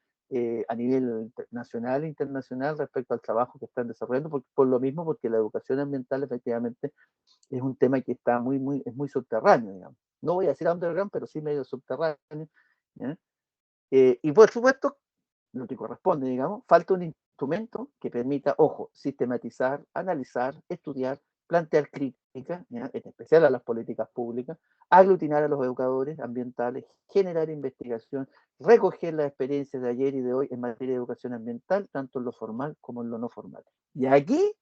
a nivel nacional e internacional respecto al trabajo que están desarrollando, por lo mismo, porque la educación ambiental efectivamente es un tema que está es muy subterráneo, digamos. No voy a decir underground, pero sí medio subterráneo, ¿eh? Y por supuesto, lo que corresponde, digamos, falta un instrumento que permita, ojo, sistematizar, analizar, estudiar, plantear críticas, ¿ya? En especial a las políticas públicas, aglutinar a los educadores ambientales, generar investigación, recoger las experiencias de ayer y de hoy en materia de educación ambiental, tanto en lo formal como en lo no formal. Y aquí,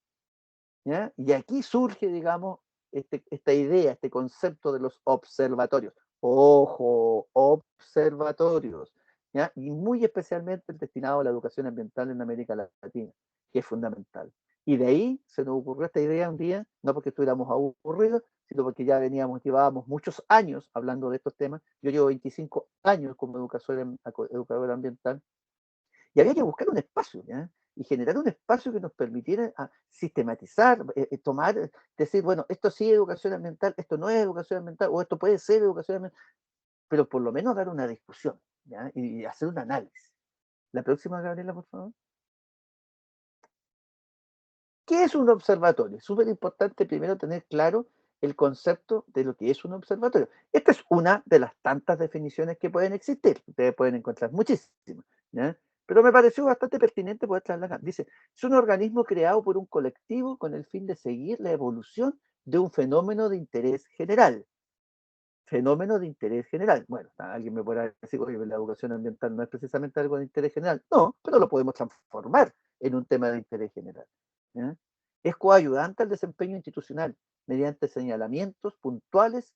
¿ya? Y aquí surge, digamos, esta idea, este concepto de los observatorios. Ojo, observatorios, ¿ya? Y muy especialmente el destinado a la educación ambiental en América Latina, que es fundamental. Y de ahí se nos ocurrió esta idea un día, no porque estuviéramos aburridos, sino porque ya llevábamos muchos años hablando de estos temas. Yo llevo 25 años como educador ambiental, y había que buscar un espacio, ¿ya? Y generar un espacio que nos permitiera sistematizar, tomar, decir, bueno, esto sí es educación ambiental, esto no es educación ambiental, o esto puede ser educación ambiental, pero por lo menos dar una discusión, ¿ya? Y hacer un análisis. La próxima, Gabriela, por favor. ¿Qué es un observatorio? Es súper importante primero tener claro el concepto de lo que es un observatorio. Esta es una de las tantas definiciones que pueden existir. Ustedes pueden encontrar muchísimas, ¿ya? Pero me pareció bastante pertinente poder traerla acá. Dice, es un organismo creado por un colectivo con el fin de seguir la evolución de un fenómeno de interés general. Fenómeno de interés general. Bueno, alguien me podrá decir, oye, la educación ambiental no es precisamente algo de interés general. No, pero lo podemos transformar en un tema de interés general, ¿ya? Es coayudante al desempeño institucional mediante señalamientos puntuales,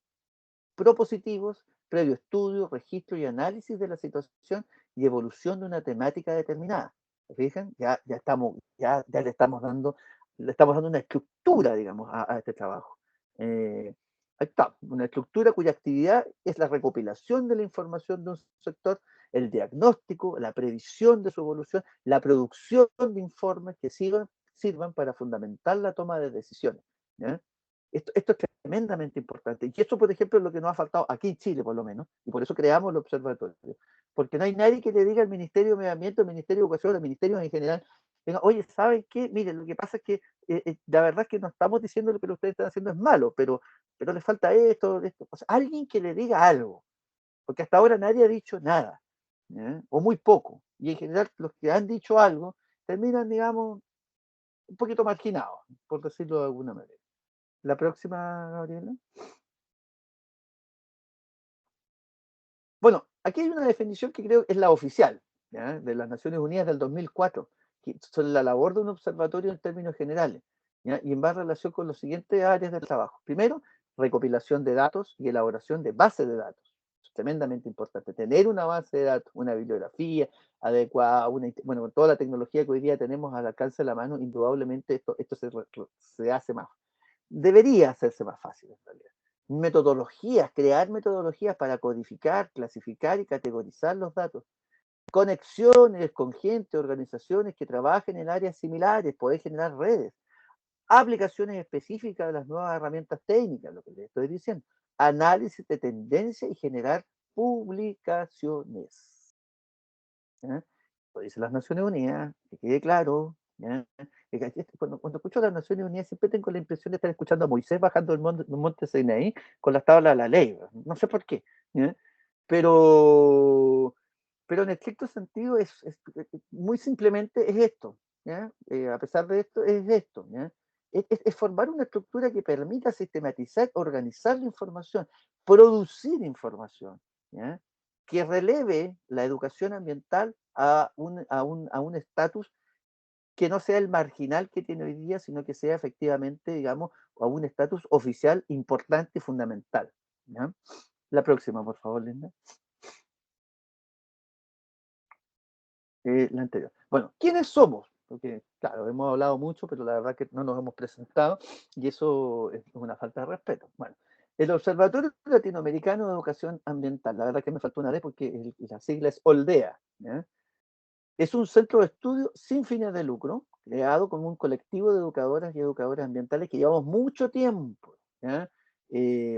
propositivos, previo estudio, registro y análisis de la situación y evolución de una temática determinada. ¿Se fijan? Ya le estamos dando le estamos dando una estructura, digamos, a este trabajo. Ahí está, una estructura cuya actividad es la recopilación de la información de un sector, el diagnóstico, la previsión de su evolución, la producción de informes que sirvan para fundamentar la toma de decisiones. ¿Ya? Esto es tremendamente importante. Y esto, por ejemplo, es lo que nos ha faltado aquí en Chile, por lo menos, y por eso creamos el observatorio. Porque no hay nadie que le diga al Ministerio de Medio Ambiente, al Ministerio de Educación, al Ministerio en general, venga, oye, ¿saben qué? Miren, lo que pasa es que la verdad es que no estamos diciendo lo que ustedes están haciendo es malo, pero les falta esto. O sea, alguien que le diga algo, porque hasta ahora nadie ha dicho nada, ¿eh? O muy poco. Y en general los que han dicho algo terminan, digamos, un poquito marginados, por decirlo de alguna manera. La próxima, Gabriela. Bueno, aquí hay una definición que creo es la oficial, ¿ya? De las Naciones Unidas del 2004, que son la labor de un observatorio en términos generales, ¿ya? Y en más relación con las siguientes áreas del trabajo. Primero, recopilación de datos y elaboración de bases de datos. Es tremendamente importante. Tener una base de datos, una bibliografía adecuada, bueno, con toda la tecnología que hoy día tenemos al alcance de la mano, indudablemente esto se hace más. Debería hacerse más fácil en realidad. Metodologías, crear metodologías para codificar, clasificar y categorizar los datos. Conexiones con gente, organizaciones que trabajen en áreas similares, poder generar redes. Aplicaciones específicas de las nuevas herramientas técnicas, lo que les estoy diciendo. Análisis de tendencia y generar publicaciones. ¿Eh? Lo dicen las Naciones Unidas, que quede claro. ¿Ya? Cuando escucho a las Naciones Unidas siempre tengo la impresión de estar escuchando a Moisés bajando el monte Sinaí con las tablas de la ley, no sé por qué, ¿ya? pero en estricto sentido muy simplemente es esto, ¿ya? A pesar de esto es esto, ¿ya? Es formar una estructura que permita sistematizar, organizar la información, producir información, ¿ya? Que releve la educación ambiental a un estatus que no sea el marginal que tiene hoy día, sino que sea efectivamente, digamos, a un estatus oficial importante y fundamental. ¿Ya? La próxima, por favor, Linda. La anterior. Bueno, ¿quiénes somos? Porque, claro, hemos hablado mucho, pero la verdad que no nos hemos presentado y eso es una falta de respeto. Bueno, el Observatorio Latinoamericano de Educación Ambiental, la verdad que me faltó una vez porque la sigla es OLDEA, ¿ya? Es un centro de estudio sin fines de lucro, creado como un colectivo de educadoras y educadores ambientales que llevamos mucho tiempo, ¿ya?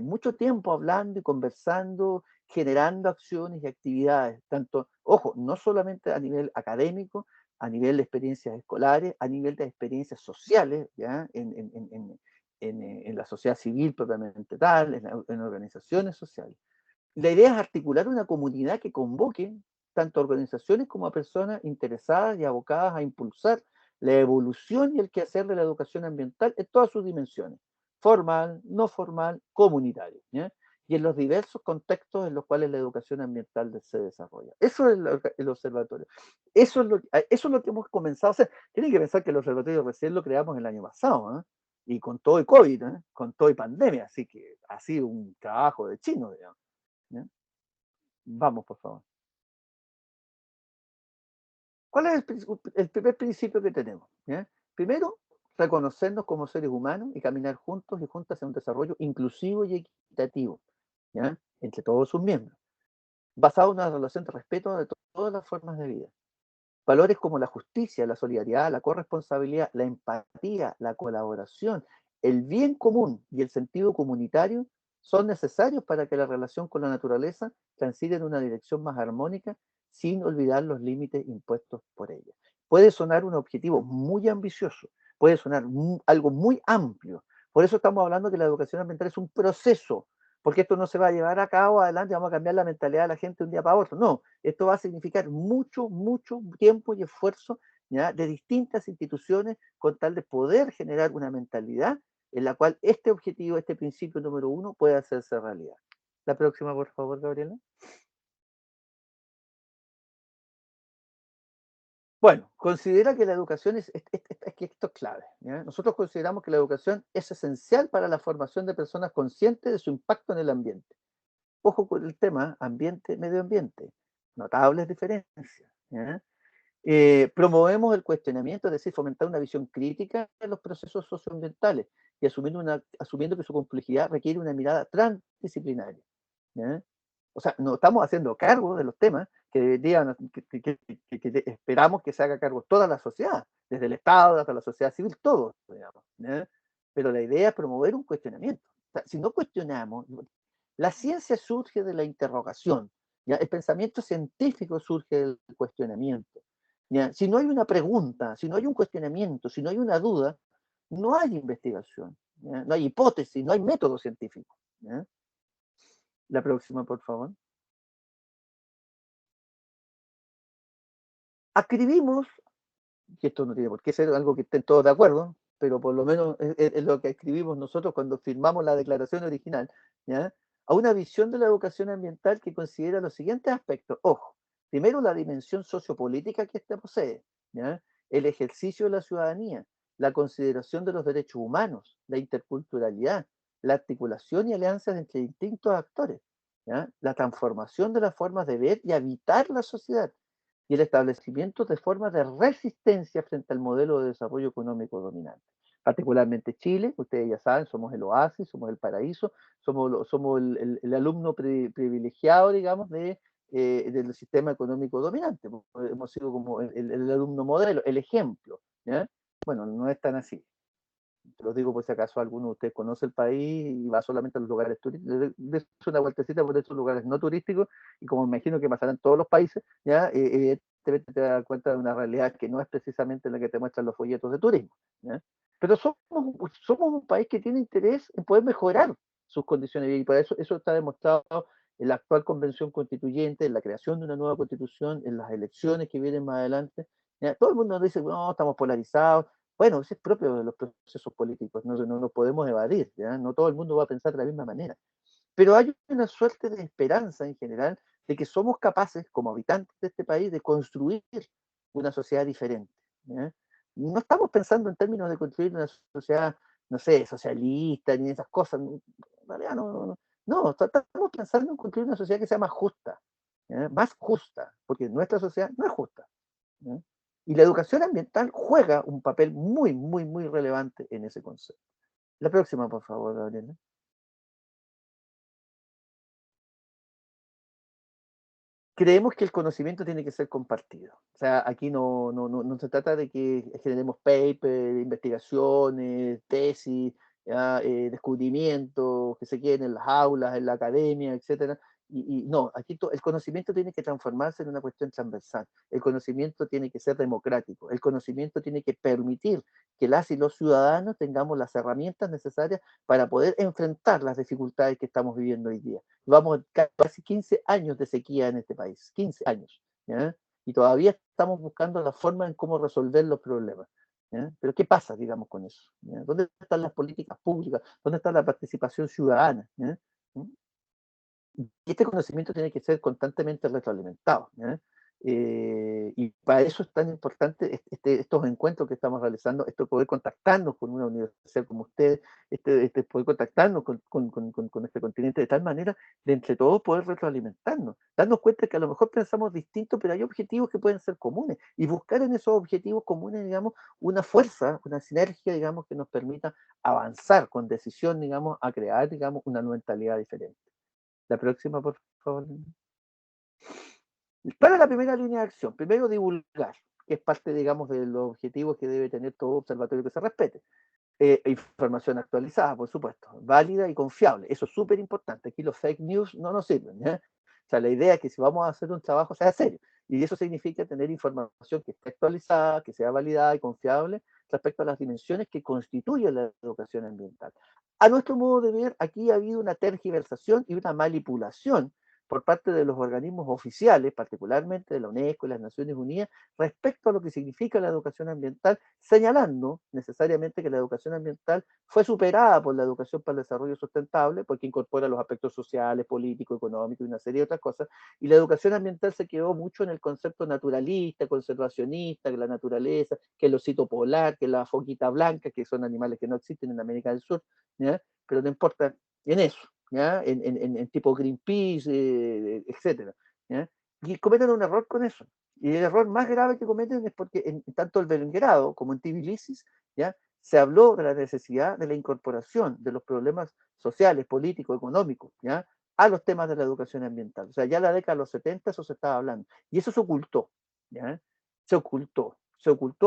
Mucho tiempo hablando y conversando, generando acciones y actividades, tanto, ojo, no solamente a nivel académico, a nivel de experiencias escolares, a nivel de experiencias sociales, ¿ya? En la sociedad civil propiamente tal, en organizaciones sociales. La idea es articular una comunidad que convoque tanto a organizaciones como a personas interesadas y abocadas a impulsar la evolución y el quehacer de la educación ambiental en todas sus dimensiones, formal, no formal, comunitaria, ¿ya? Y en los diversos contextos en los cuales la educación ambiental se desarrolla. Eso es el observatorio. Eso es lo que hemos comenzado a hacer. Tienen que pensar que el observatorio recién lo creamos el año pasado, ¿eh? Y con todo el COVID, ¿eh? Con todo y pandemia, así que ha sido un trabajo de chino, digamos. ¿Ya? Vamos, por favor. ¿Cuál es el primer principio que tenemos? ¿Ya? Primero, reconocernos como seres humanos y caminar juntos y juntas hacia un desarrollo inclusivo y equitativo, ¿ya? Entre todos sus miembros, basado en una relación de respeto de todas las formas de vida. Valores como la justicia, la solidaridad, la corresponsabilidad, la empatía, la colaboración, el bien común y el sentido comunitario son necesarios para que la relación con la naturaleza transite en una dirección más armónica sin olvidar los límites impuestos por ella. Puede sonar un objetivo muy ambicioso, puede sonar algo muy amplio. Por eso estamos hablando que la educación ambiental es un proceso, porque esto no se va a llevar a cabo adelante, vamos a cambiar la mentalidad de la gente de un día para otro. No, esto va a significar mucho, mucho tiempo y esfuerzo, ¿ya? De distintas instituciones con tal de poder generar una mentalidad en la cual este objetivo, este principio número 1 puede hacerse realidad. La próxima, por favor, Gabriela. Bueno, considera que la educación es que esto es clave, ¿ya? Nosotros consideramos que la educación es esencial para la formación de personas conscientes de su impacto en el ambiente. Ojo con el tema ambiente-medio ambiente. Notables diferencias, ¿ya? Promovemos el cuestionamiento, es decir, fomentar una visión crítica de los procesos socioambientales y asumiendo que su complejidad requiere una mirada transdisciplinaria, ¿ya? O sea, no estamos haciendo cargo de los temas que deberían, que esperamos que se haga cargo toda la sociedad, desde el Estado hasta la sociedad civil, todos, digamos, ¿ya? Pero la idea es promover un cuestionamiento. O sea, si no cuestionamos, la ciencia surge de la interrogación, ¿ya? El pensamiento científico surge del cuestionamiento, ¿ya? Si no hay una pregunta, si no hay un cuestionamiento, si no hay una duda, no hay investigación, ¿ya? No hay hipótesis, no hay método científico, ¿ya? La próxima, por favor. Escribimos, y esto no tiene por qué ser algo que estén todos de acuerdo, pero por lo menos es lo que escribimos nosotros cuando firmamos la declaración original, ¿ya? A una visión de la educación ambiental que considera los siguientes aspectos. Ojo, primero la dimensión sociopolítica que ésta posee, ¿ya? El ejercicio de la ciudadanía, la consideración de los derechos humanos, la interculturalidad, la articulación y alianzas entre distintos actores, ¿ya? La transformación de las formas de ver y habitar la sociedad, y el establecimiento de formas de resistencia frente al modelo de desarrollo económico dominante. Particularmente Chile, ustedes ya saben, somos el oasis, somos el paraíso, somos el alumno privilegiado, digamos, del sistema económico dominante. Hemos sido como el alumno modelo, el ejemplo, ¿ya? Bueno, no es tan así. Te lo digo por si acaso alguno de ustedes conoce el país y va solamente a los lugares turísticos, de una vueltecita por estos lugares no turísticos, y como me imagino que pasará en todos los países, ya evidentemente te das cuenta de una realidad que no es precisamente la que te muestran los folletos de turismo, ¿ya? Pero somos un país que tiene interés en poder mejorar sus condiciones de vida, y por eso está demostrado en la actual convención constituyente, en la creación de una nueva constitución, en las elecciones que vienen más adelante, ¿ya? Todo el mundo dice, no, estamos polarizados. Bueno, eso es propio de los procesos políticos, no nos podemos evadir, ¿ya? No todo el mundo va a pensar de la misma manera. Pero hay una suerte de esperanza en general de que somos capaces, como habitantes de este país, de construir una sociedad diferente, ¿ya? No estamos pensando en términos de construir una sociedad, no sé, socialista, ni esas cosas. En realidad no, estamos pensando en construir una sociedad que sea más justa, ¿ya? Más justa, porque nuestra sociedad no es justa, ¿ya? Y la educación ambiental juega un papel muy, muy, muy relevante en ese concepto. La próxima, por favor, Gabriela. Creemos que el conocimiento tiene que ser compartido. O sea, aquí no se trata de que generemos papers, investigaciones, tesis, descubrimientos que se queden en las aulas, en la academia, etcétera. Y no, aquí el conocimiento tiene que transformarse en una cuestión transversal. El conocimiento tiene que ser democrático. El conocimiento tiene que permitir que las y los ciudadanos tengamos las herramientas necesarias para poder enfrentar las dificultades que estamos viviendo hoy día. Vamos casi 15 años de sequía en este país, 15 años, ¿ya? Y todavía estamos buscando la forma en cómo resolver los problemas, ¿ya? Pero ¿qué pasa, digamos, con eso? ¿Ya? ¿Dónde están las políticas públicas? ¿Dónde está la participación ciudadana? ¿Ya? Y este conocimiento tiene que ser constantemente retroalimentado, ¿ya? Y para eso es tan importante estos encuentros que estamos realizando, esto poder contactarnos con una universidad como ustedes, poder contactarnos con este continente de tal manera de entre todos poder retroalimentarnos, darnos cuenta que a lo mejor pensamos distinto, pero hay objetivos que pueden ser comunes, y buscar en esos objetivos comunes, digamos, una fuerza, una sinergia, digamos, que nos permita avanzar con decisión, digamos, a crear, digamos, una mentalidad diferente. La próxima, por favor. Para la primera línea de acción, primero divulgar, que es parte, digamos, de los objetivos que debe tener todo observatorio que se respete. Información actualizada, por supuesto, válida y confiable. Eso es súper importante. Aquí los fake news no nos sirven, ¿ya? O sea, la idea es que si vamos a hacer un trabajo sea serio. Y eso significa tener información que esté actualizada, que sea validada y confiable respecto a las dimensiones que constituyen la educación ambiental. A nuestro modo de ver, aquí ha habido una tergiversación y una manipulación por parte de los organismos oficiales, particularmente de la UNESCO y las Naciones Unidas, respecto a lo que significa la educación ambiental, señalando necesariamente que la educación ambiental fue superada por la educación para el desarrollo sustentable, porque incorpora los aspectos sociales, políticos, económicos y una serie de otras cosas, y la educación ambiental se quedó mucho en el concepto naturalista, conservacionista, que la naturaleza, que el osito polar, que la foquita blanca, que son animales que no existen en América del Sur, ¿ya? Pero no importa en eso, ¿ya? En tipo Greenpeace, etcétera, ¿ya? Y cometen un error con eso. Y el error más grave que cometen es porque en tanto el Belgrado como en Tbilisi, ¿ya?, se habló de la necesidad de la incorporación de los problemas sociales, políticos, económicos, ¿ya?, a los temas de la educación ambiental. O sea, ya en la década de los 70 eso se estaba hablando. Y eso se ocultó, ¿ya? Se ocultó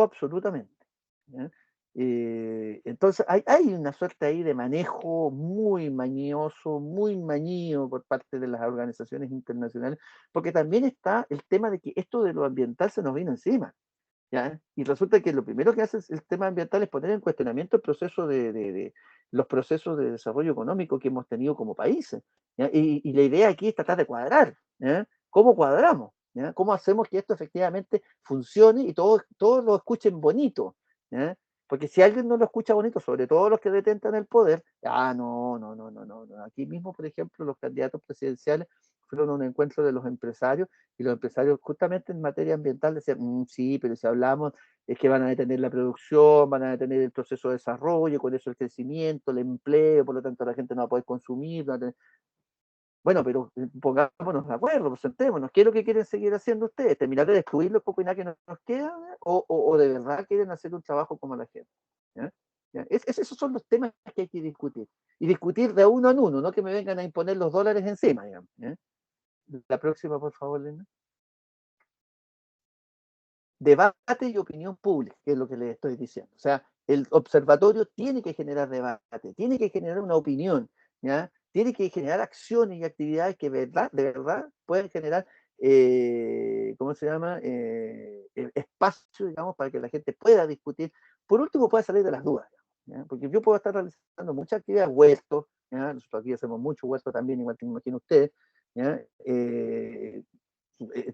absolutamente, ¿ya? Entonces hay una suerte ahí de manejo muy mañoso, muy mañío por parte de las organizaciones internacionales, porque también está el tema de que esto de lo ambiental se nos vino encima, ¿ya? Y resulta que lo primero que hace el tema ambiental es poner en cuestionamiento el proceso los procesos de desarrollo económico que hemos tenido como países, ¿ya? Y la idea aquí es tratar de cuadrar, ¿ya? ¿Cómo cuadramos? ¿Ya? ¿Cómo hacemos que esto efectivamente funcione y todos lo escuchen bonito? ¿Ya? Porque si alguien no lo escucha bonito, sobre todo los que detentan el poder, no. Aquí mismo, por ejemplo, los candidatos presidenciales fueron a un encuentro de los empresarios y los empresarios justamente en materia ambiental decían, sí, pero si hablamos es que van a detener la producción, van a detener el proceso de desarrollo, con eso el crecimiento, el empleo, por lo tanto la gente no va a poder consumir. No va a tener... Bueno, pero pongámonos de acuerdo, pues sentémonos. ¿Qué es lo que quieren seguir haciendo ustedes? ¿Terminar de destruir lo poco y nada que nos queda? ¿O de verdad quieren hacer un trabajo como la gente? ¿Ya? ¿Ya? Esos son los temas que hay que discutir. Y discutir de uno en uno, no que me vengan a imponer los dólares encima, digamos. ¿Ya? La próxima, por favor, Lena. Debate y opinión pública, que es lo que les estoy diciendo. O sea, el observatorio tiene que generar debate, tiene que generar una opinión, ¿ya? Tiene que generar acciones y actividades que de verdad pueden generar, ¿cómo se llama? Espacio, digamos, para que la gente pueda discutir. Por último, pueda salir de las dudas, ¿ya? Porque yo puedo estar realizando muchas actividades, huertos, ¿ya? Nosotros aquí hacemos mucho huerto también, igual que me imagino ustedes, ¿ya?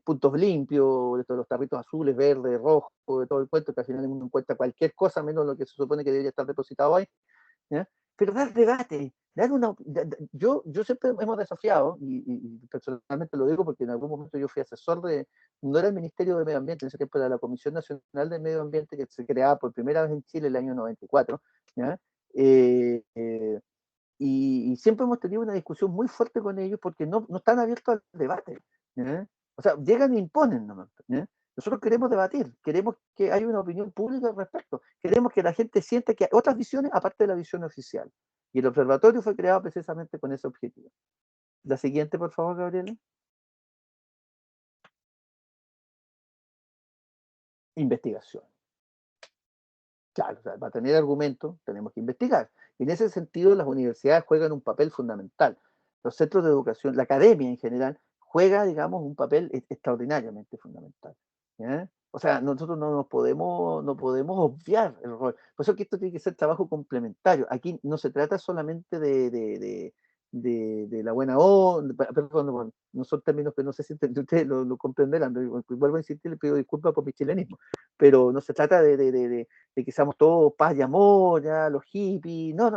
Puntos limpios, de todos los tarritos azules, verdes, rojos, de todo el cuento, que al final uno encuentra cualquier cosa menos lo que se supone que debería estar depositado ahí, ¿ya? Pero dar debate, yo siempre hemos desafiado, y personalmente lo digo porque en algún momento yo fui asesor no era el Ministerio de Medio Ambiente, en ese tiempo era la Comisión Nacional de Medio Ambiente que se creaba por primera vez en Chile el año 94, ¿ya? Y siempre hemos tenido una discusión muy fuerte con ellos porque no están abiertos al debate, ¿ya? O sea, llegan e imponen nomás, ¿ya? Nosotros queremos debatir, queremos que haya una opinión pública al respecto, queremos que la gente sienta que hay otras visiones aparte de la visión oficial. Y el observatorio fue creado precisamente con ese objetivo. La siguiente, por favor, Gabriela. Investigación. Claro, o sea, para tener argumentos tenemos que investigar. Y en ese sentido, las universidades juegan un papel fundamental. Los centros de educación, la academia en general, juega, digamos, un papel extraordinariamente fundamental, ¿ya? O sea, nosotros no podemos obviar el rol. Por eso que esto tiene que ser trabajo complementario. Aquí no se trata solamente de la buena onda, perdón, no son términos que no sé si ustedes lo comprenderán. Vuelvo a insistir, le pido disculpas por mi chilenismo, pero no se trata de que seamos todos paz y amor, ya, los hippies. No.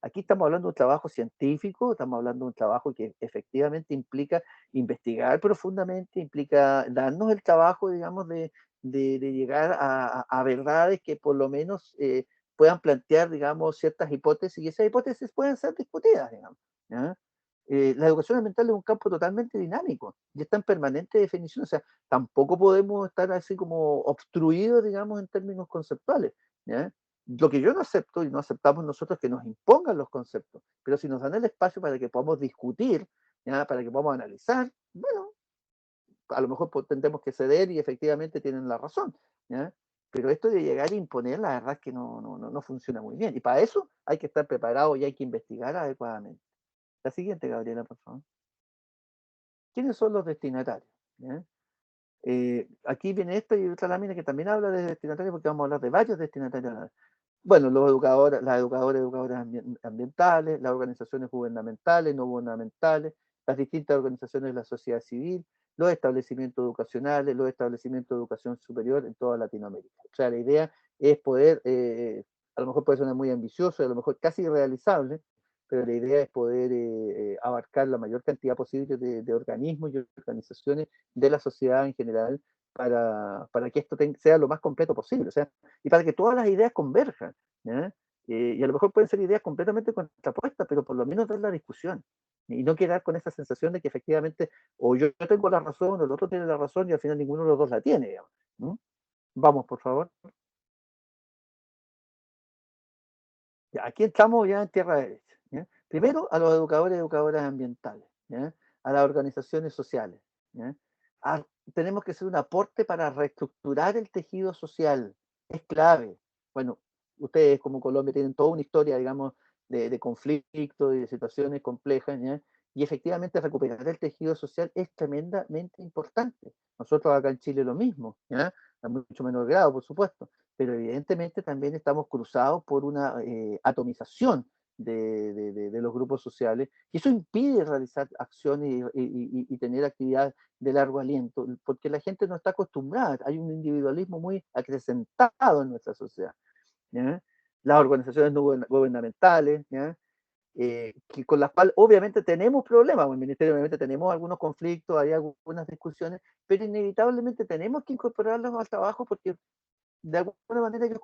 Aquí estamos hablando de un trabajo científico, estamos hablando de un trabajo que efectivamente implica investigar profundamente, implica darnos el trabajo, digamos, de llegar a verdades que por lo menos puedan plantear, digamos, ciertas hipótesis, y esas hipótesis pueden ser discutidas, digamos, ¿ya? La educación ambiental es un campo totalmente dinámico y está en permanente definición, o sea, tampoco podemos estar así como obstruidos, digamos, en términos conceptuales, ¿ya? Lo que yo no acepto y no aceptamos nosotros es que nos impongan los conceptos, pero si nos dan el espacio para que podamos discutir, ¿ya? Para que podamos analizar, bueno, a lo mejor tendremos que ceder y efectivamente tienen la razón, ¿ya? Pero esto de llegar a imponer, la verdad es que no funciona muy bien. Y para eso hay que estar preparado y hay que investigar adecuadamente. La siguiente, Gabriela, por favor. ¿Quiénes son los destinatarios? ¿Ya? Aquí viene esta y otra lámina que también habla de destinatarios porque vamos a hablar de varios destinatarios. Bueno, los educadores, las educadoras ambientales, las organizaciones gubernamentales, no gubernamentales, las distintas organizaciones de la sociedad civil, los establecimientos educacionales, los establecimientos de educación superior en toda Latinoamérica. O sea, la idea es poder, a lo mejor puede sonar muy ambicioso, a lo mejor casi irrealizable, pero la idea es poder abarcar la mayor cantidad posible de organismos y organizaciones de la sociedad en general para que esto sea lo más completo posible, o sea, y para que todas las ideas converjan, ¿ya? Y a lo mejor pueden ser ideas completamente contrapuestas, pero por lo menos dar la discusión. Y no quedar con esa sensación de que efectivamente o yo tengo la razón o el otro tiene la razón y al final ninguno de los dos la tiene, digamos, ¿no? Vamos, por favor. Ya, aquí estamos ya en tierra derecha. ¿Ya? Primero, a los educadores y educadoras ambientales, ¿ya? A las organizaciones sociales. ¿Ya? Tenemos que hacer un aporte para reestructurar el tejido social. Es clave. Bueno, ustedes como Colombia tienen toda una historia, digamos, de conflictos y de situaciones complejas, ¿ya? Y efectivamente recuperar el tejido social es tremendamente importante. Nosotros acá en Chile lo mismo, ¿ya? A mucho menor grado, por supuesto, pero evidentemente también estamos cruzados por una atomización de los grupos sociales, y eso impide realizar acciones y tener actividades de largo aliento, porque la gente no está acostumbrada, hay un individualismo muy acrecentado en nuestra sociedad, ¿ya? Las organizaciones no gubernamentales, ¿ya? Que con las cuales obviamente tenemos problemas, en el ministerio obviamente tenemos algunos conflictos, hay algunas discusiones, pero inevitablemente tenemos que incorporarlos al trabajo porque de alguna manera ellos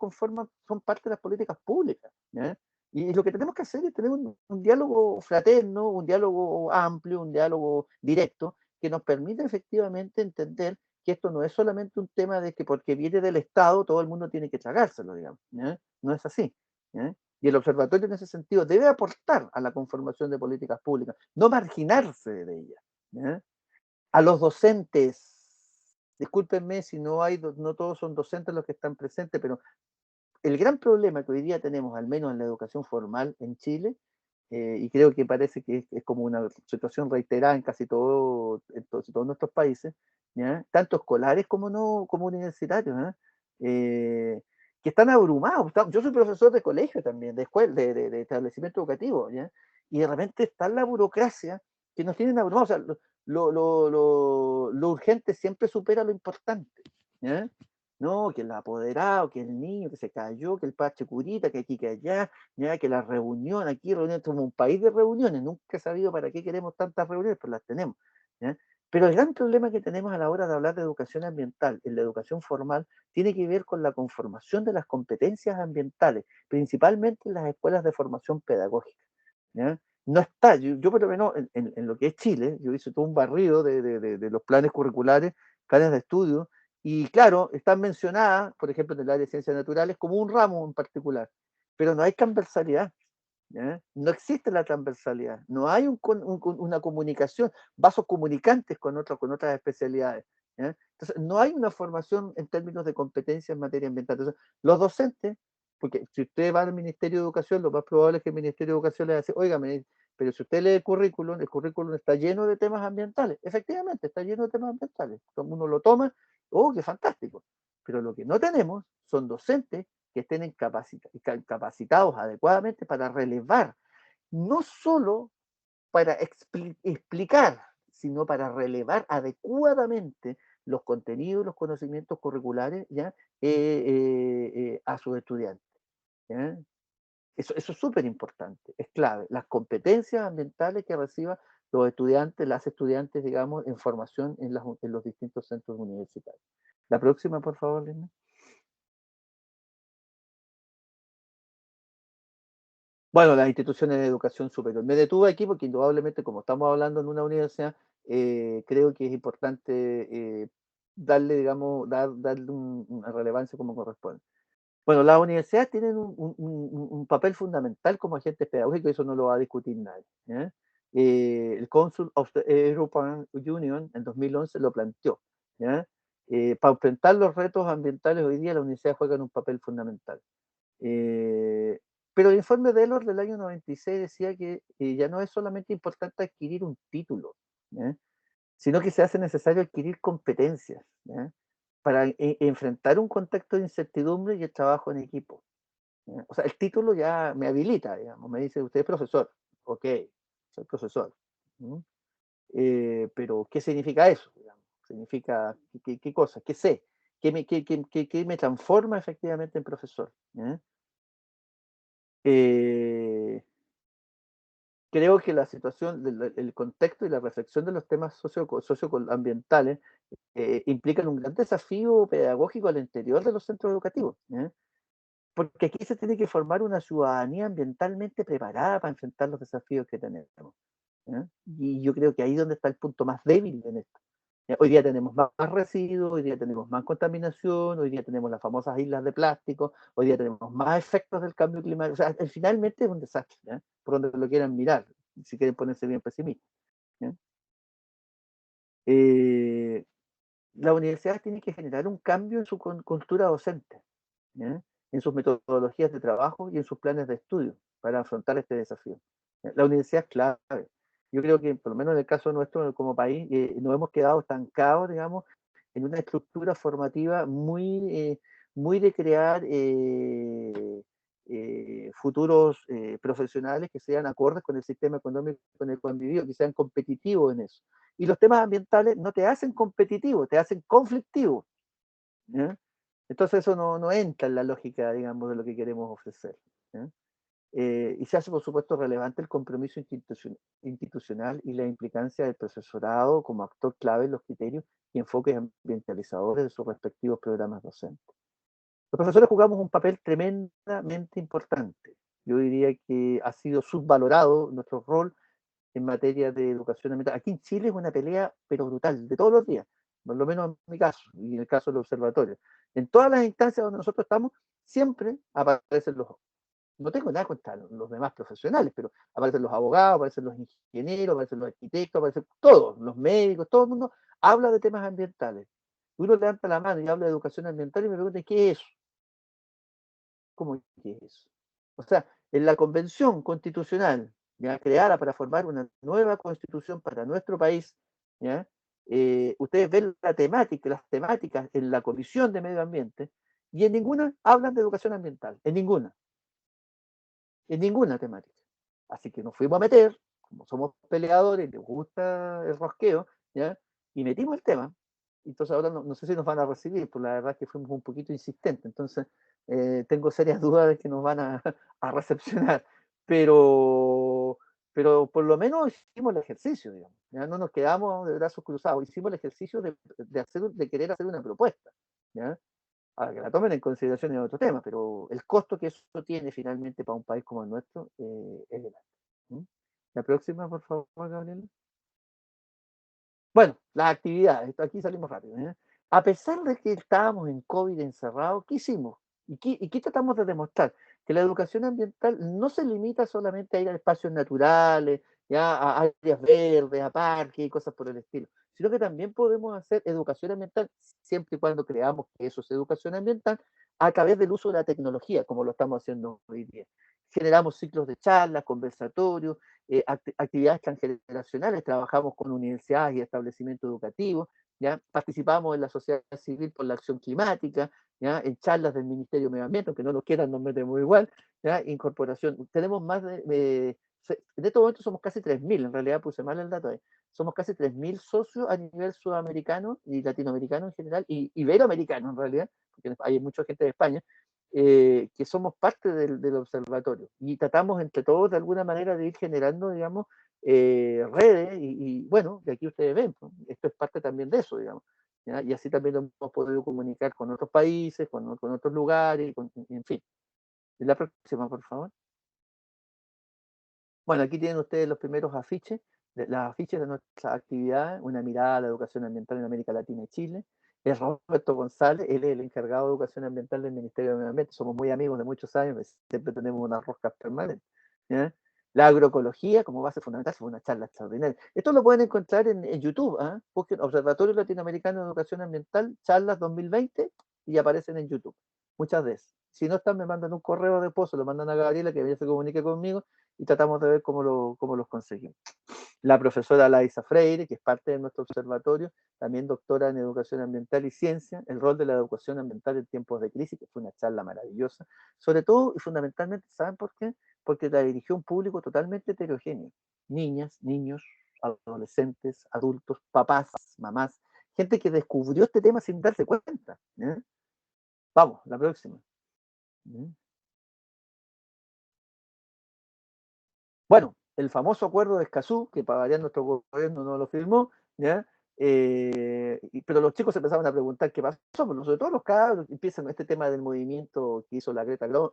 son parte de las políticas públicas, ¿ya? Y lo que tenemos que hacer es tener un diálogo fraterno, un diálogo amplio, un diálogo directo, que nos permita efectivamente entender que esto no es solamente un tema de que porque viene del Estado todo el mundo tiene que tragárselo, digamos, ¿ya? No es así, ¿ya? Y el observatorio en ese sentido debe aportar a la conformación de políticas públicas, no marginarse de ellas, ¿ya? A los docentes, discúlpenme si no todos son docentes los que están presentes, pero el gran problema que hoy día tenemos, al menos en la educación formal en Chile, y creo que parece que es como una situación reiterada en casi todos nuestros países, ¿ya? Tanto escolares como no como universitarios, ¿eh? Que están abrumados. Yo soy profesor de colegio también, de escuela, de establecimiento educativo, ¿ya? Y de repente está la burocracia que nos tienen abrumados. O sea, lo urgente siempre supera lo importante, ¿ya? No, que el apoderado, que el niño que se cayó, que el parche curita, que aquí, que allá, ya que la reunión, aquí reuniones, somos un país de reuniones, nunca he sabido para qué queremos tantas reuniones, pero las tenemos, ¿ya? Pero el gran problema que tenemos a la hora de hablar de educación ambiental, en la educación formal, tiene que ver con la conformación de las competencias ambientales, principalmente en las escuelas de formación pedagógica, ¿ya? No está, yo por lo menos en lo que es Chile, yo hice todo un barrido de los planes curriculares, planes de estudio, y claro, están mencionadas, por ejemplo, en el área de ciencias naturales, como un ramo en particular, pero no hay transversalidad, ¿ya? No existe la transversalidad, no hay una comunicación, vasos comunicantes con otras especialidades, ¿ya? Entonces, no hay una formación en términos de competencia en materia ambiental. Entonces, los docentes, porque si usted va al Ministerio de Educación, lo más probable es que el Ministerio de Educación le diga, oiga, pero si usted lee el currículum está lleno de temas ambientales. Efectivamente, está lleno de temas ambientales. Uno lo toma, oh, qué fantástico. Pero lo que no tenemos son docentes que estén capacitados adecuadamente para relevar, no solo para explicar, sino para relevar adecuadamente los contenidos, los conocimientos curriculares, ¿ya? A sus estudiantes, ¿ya? Eso es súper importante, es clave. Las competencias ambientales que reciban los estudiantes, las estudiantes, digamos, en formación en los distintos centros universitarios. La próxima, por favor, Linda. Bueno, las instituciones de educación superior. Me detuve aquí porque indudablemente, como estamos hablando en una universidad, creo que es importante darle, digamos, darle una relevancia como corresponde. Bueno, las universidades tienen un papel fundamental como agentes pedagógicos, eso no lo va a discutir nadie, ¿ya? El Council of the European Union en 2011 lo planteó, ¿ya? Para enfrentar los retos ambientales hoy día, las universidades juegan un papel fundamental. Pero el informe de Delors del año 96 decía que ya no es solamente importante adquirir un título, ¿ya? Sino que se hace necesario adquirir competencias, ¿ya? Para enfrentar un contexto de incertidumbre y el trabajo en equipo, ¿ya? O sea, el título ya me habilita, digamos, me dice, usted es profesor, ok, soy profesor, ¿no? Pero ¿qué significa eso? Digamos? ¿Significa qué cosa? ¿Qué sé? ¿Qué me transforma efectivamente en profesor? ¿Ya? Creo que la situación, el contexto y la reflexión de los temas socioambientales implican un gran desafío pedagógico al interior de los centros educativos, ¿eh? porque aquí se tiene que formar una ciudadanía ambientalmente preparada para enfrentar los desafíos que tenemos. Y yo creo que ahí es donde está el punto más débil en esto. Hoy día tenemos más residuos, hoy día tenemos más contaminación, hoy día tenemos las famosas islas de plástico, hoy día tenemos más efectos del cambio climático. O sea, finalmente es un desastre, por donde lo quieran mirar, si quieren ponerse bien pesimistas. La universidad tiene que generar un cambio en su cultura docente, en sus metodologías de trabajo y en sus planes de estudio para afrontar este desafío. La universidad es clave. Yo creo que, por lo menos en el caso nuestro como país, nos hemos quedado estancados, digamos, en una estructura formativa muy de crear futuros profesionales que sean acordes con el sistema económico con el que han vivido, que sean competitivos en eso. Y los temas ambientales no te hacen competitivo, te hacen conflictivo. Entonces eso no entra en la lógica, digamos, de lo que queremos ofrecer. Y se hace, por supuesto, relevante el compromiso institucional y la implicancia del profesorado como actor clave en los criterios y enfoques ambientalizadores de sus respectivos programas docentes. Los profesores jugamos un papel tremendamente importante. Yo diría que ha sido subvalorado nuestro rol en materia de educación ambiental. Aquí en Chile es una pelea, pero brutal, de todos los días, por lo menos en mi caso, y en el caso del observatorio. En todas las instancias donde nosotros estamos, siempre aparecen no tengo nada contra los demás profesionales, pero aparecen los abogados, aparecen los ingenieros, aparecen los arquitectos, aparecen todos, los médicos, todo el mundo habla de temas ambientales. Uno levanta la mano y habla de educación ambiental y me pregunta, ¿qué es eso? ¿Cómo que es eso? O sea, en la convención constitucional ya creada para formar una nueva constitución para nuestro país, ¿ya? Ustedes ven las temáticas en la Comisión de Medio Ambiente y en ninguna hablan de educación ambiental, en ninguna temática. Así que nos fuimos a meter, como somos peleadores, les gusta el rosqueo, ¿ya? Y metimos el tema. Entonces ahora no sé si nos van a recibir, pero la verdad es que fuimos un poquito insistentes. Entonces tengo serias dudas de que nos van a recepcionar. Pero por lo menos hicimos el ejercicio, digamos. ¿Ya? No nos quedamos de brazos cruzados, hicimos el ejercicio de querer hacer una propuesta. ¿Ya? Ahora, que la tomen en consideración es otro tema, pero el costo que eso tiene finalmente para un país como el nuestro es grande. La próxima, por favor, Gabriela. Bueno, las actividades, aquí salimos rápido. A pesar de que estábamos en COVID encerrados, ¿qué hicimos? ¿Y qué tratamos de demostrar? Que la educación ambiental no se limita solamente a ir a espacios naturales, ya, a áreas verdes, a parques y cosas por el estilo, sino que también podemos hacer educación ambiental siempre y cuando creamos que eso es educación ambiental a través del uso de la tecnología, como lo estamos haciendo hoy día. Generamos ciclos de charlas, conversatorios, actividades transgeneracionales, trabajamos con universidades y establecimientos educativos, ¿ya? Participamos en la sociedad civil por la acción climática, ¿ya? En charlas del Ministerio de Medio Ambiente, aunque no nos quieran, nos metemos igual, ¿ya? Incorporación. Tenemos más en este momento somos casi 3.000, en realidad puse mal el dato ahí. Somos casi 3.000 socios a nivel sudamericano y latinoamericano en general, y iberoamericano en realidad, porque hay mucha gente de España, que somos parte del observatorio y tratamos entre todos de alguna manera de ir generando, digamos, redes bueno, de aquí ustedes ven, ¿no? Esto es parte también de eso, digamos, ¿ya? Y así también lo hemos podido comunicar con otros países, con otros lugares, en fin. ¿Y la próxima, por favor? Bueno, aquí tienen ustedes los primeros afiches, las afiches de nuestras actividades, una mirada a la educación ambiental en América Latina y Chile. Es Roberto González, él es el encargado de educación ambiental del Ministerio de Medio Ambiente, somos muy amigos de muchos años, siempre tenemos unas roscas permanentes. ¿Ya? La agroecología como base fundamental fue una charla extraordinaria. Esto lo pueden encontrar en YouTube, ¿eh? Busquen Observatorio Latinoamericano de Educación Ambiental, charlas 2020, y aparecen en YouTube, muchas veces. Si no están, me mandan un correo después, se lo mandan a Gabriela, que ella se comunique conmigo, y tratamos de ver cómo los conseguimos. La profesora Laisa Freire, que es parte de nuestro observatorio, también doctora en Educación Ambiental y Ciencia, el rol de la educación ambiental en tiempos de crisis, que fue una charla maravillosa, sobre todo y fundamentalmente, ¿saben por qué? Porque la dirigió un público totalmente heterogéneo, niñas, niños, adolescentes, adultos, papás, mamás, gente que descubrió este tema sin darse cuenta. Vamos, la próxima. Bueno, el famoso acuerdo de Escazú, que para variar nuestro gobierno no lo firmó, ¿ya? Pero los chicos empezaban a preguntar qué pasó, sobre todo los cabros empiezan con este tema del movimiento que hizo la Greta, no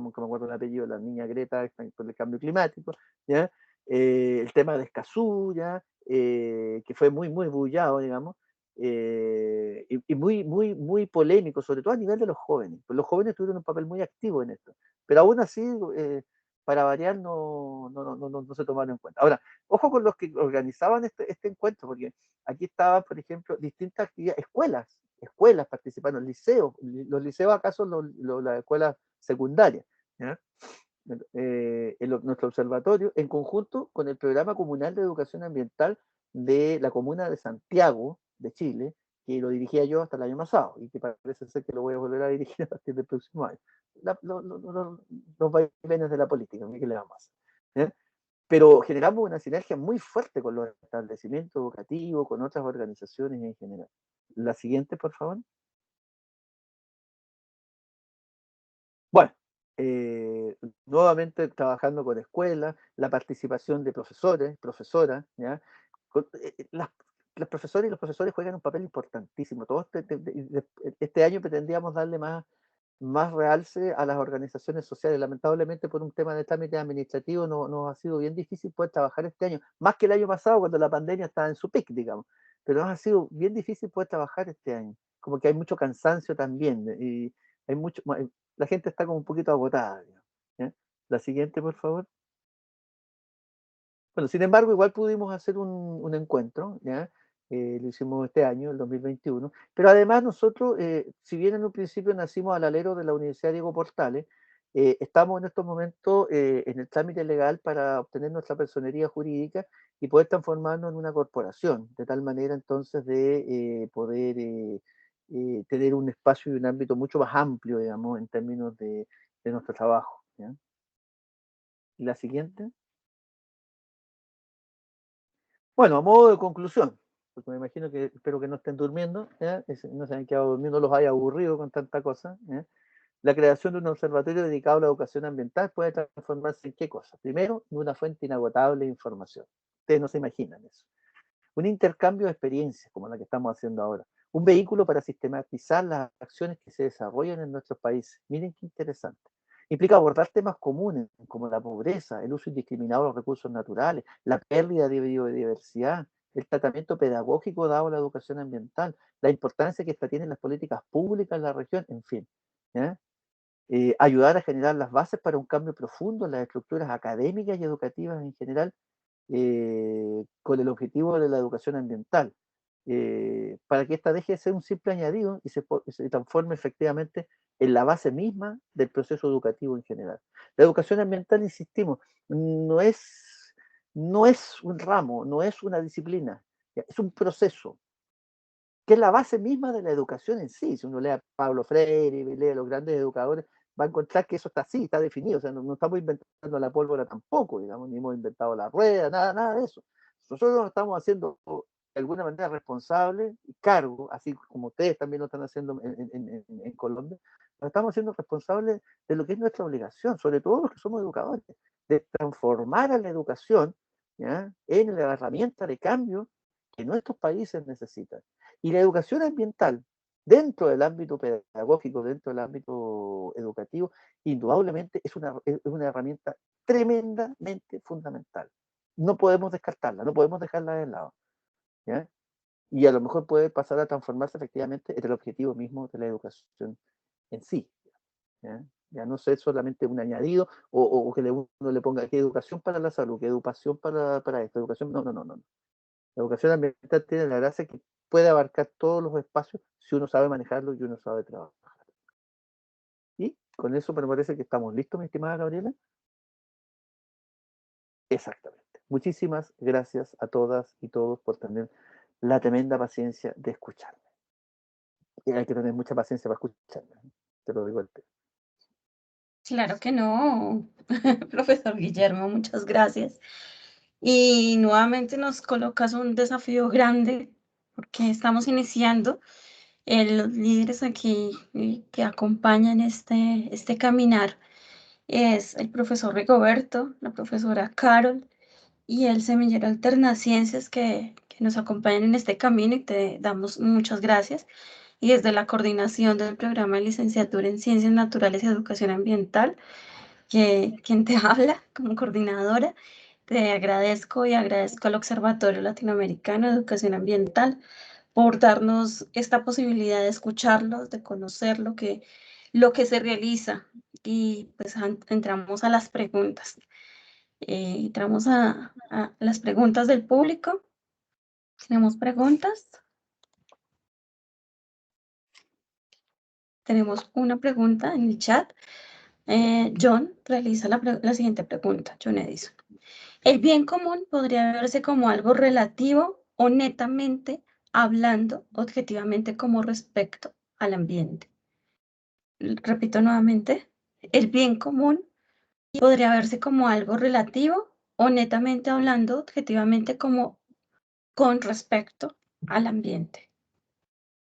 me acuerdo el apellido de la niña Greta por el cambio climático, ¿ya? El tema de Escazú, ¿ya? Que fue muy bullado, digamos, y muy polémico, sobre todo a nivel de los jóvenes. Pues los jóvenes tuvieron un papel muy activo en esto, pero aún así, para variar, no se tomaron en cuenta. Ahora, ojo con los que organizaban este encuentro, porque aquí estaban, por ejemplo, distintas actividades, escuelas participaron, liceos. Los liceos acá son las escuelas secundarias, ¿ya? Nuestro observatorio, en conjunto con el Programa Comunal de Educación Ambiental de la Comuna de Santiago, de Chile, que lo dirigía yo hasta el año pasado, y que parece ser que lo voy a volver a dirigir a partir del próximo año. Los vaivenes de la política, ¿qué le vamos a hacer? ¿Ya? Pero generamos una sinergia muy fuerte con los establecimientos educativos, con otras organizaciones en general. La siguiente, por favor. Bueno, nuevamente trabajando con escuelas, la participación de profesores, profesoras, ¿ya? Las profesoras y los profesores juegan un papel importantísimo. Este año pretendíamos darle más realce a las organizaciones sociales. Lamentablemente, por un tema de trámite administrativo, nos ha sido bien difícil poder trabajar este año, más que el año pasado, cuando la pandemia estaba en su pic, digamos. Pero nos ha sido bien difícil poder trabajar este año. Como que hay mucho cansancio también, y hay la gente está como un poquito agotada, digamos, ¿ya? La siguiente, por favor. Bueno, sin embargo, igual pudimos hacer un encuentro, ¿ya? Lo hicimos este año, el 2021, pero además nosotros, si bien en un principio nacimos al alero de la Universidad Diego Portales, estamos en estos momentos en el trámite legal para obtener nuestra personería jurídica y poder transformarnos en una corporación, de tal manera entonces de poder tener un espacio y un ámbito mucho más amplio, digamos, en términos de nuestro trabajo, ¿ya? ¿Y la siguiente? Bueno, a modo de conclusión, porque me imagino que, espero que no estén durmiendo, ¿ya? No se hayan quedado durmiendo, los haya aburrido con tanta cosa, ¿ya? La creación de un observatorio dedicado a la educación ambiental puede transformarse en qué cosa. Primero, en una fuente inagotable de información. Ustedes no se imaginan eso. Un intercambio de experiencias, como la que estamos haciendo ahora. Un vehículo para sistematizar las acciones que se desarrollan en nuestros países. Miren qué interesante. Implica abordar temas comunes como la pobreza, el uso indiscriminado de los recursos naturales, la pérdida de biodiversidad, el tratamiento pedagógico dado a la educación ambiental, la importancia que esta tiene en las políticas públicas en la región, en fin, ¿ya? Ayudar a generar las bases para un cambio profundo en las estructuras académicas y educativas en general, con el objetivo de la educación ambiental, para que ésta deje de ser un simple añadido y se transforme efectivamente en la base misma del proceso educativo en general. La educación ambiental, insistimos, no es un ramo, no es una disciplina, es un proceso, que es la base misma de la educación en sí. Si uno lee a Pablo Freire, lee a los grandes educadores, va a encontrar que eso está así, está definido. O sea, no estamos inventando la pólvora tampoco, digamos, ni hemos inventado la rueda, nada de eso. Nosotros nos estamos haciendo de alguna manera responsables y cargo, así como ustedes también lo están haciendo en Colombia, nos estamos haciendo responsables de lo que es nuestra obligación, sobre todo los que somos educadores, de transformar a la educación, ¿ya?, en la herramienta de cambio que nuestros países necesitan. Y la educación ambiental, dentro del ámbito pedagógico, dentro del ámbito educativo, indudablemente es una herramienta tremendamente fundamental. No podemos descartarla, no podemos dejarla de lado, ¿ya? Y a lo mejor puede pasar a transformarse efectivamente en el objetivo mismo de la educación en sí, ¿ya? Ya no ser solamente un añadido o que uno le ponga que educación para la salud, que educación para esto, educación, no. La educación ambiental tiene la gracia que puede abarcar todos los espacios si uno sabe manejarlo y uno sabe trabajar. Y con eso me parece que estamos listos, mi estimada Gabriela. Exactamente. Muchísimas gracias a todas y todos por tener la tremenda paciencia de escucharme. Y hay que tener mucha paciencia para escucharme, ¿eh? Te lo digo al tiro. Claro que no, profesor Guillermo, muchas gracias. Y nuevamente nos colocas un desafío grande porque estamos iniciando. Los líderes aquí que acompañan este caminar es el profesor Rigoberto, la profesora Carol y el semillero Alternaciencias que nos acompañan en este camino y te damos muchas gracias. Y desde la coordinación del programa de licenciatura en Ciencias Naturales y Educación Ambiental, quien te habla como coordinadora, te agradezco y agradezco al Observatorio Latinoamericano de Educación Ambiental por darnos esta posibilidad de escucharlos, de conocer lo que se realiza. Y pues entramos a las preguntas. Entramos a las preguntas del público. ¿Tenemos preguntas? Tenemos una pregunta en el chat. John realiza la siguiente pregunta, John Edison. ¿El bien común podría verse como algo relativo o netamente hablando objetivamente como respecto al ambiente? Repito nuevamente, ¿el bien común podría verse como algo relativo o netamente hablando objetivamente como con respecto al ambiente?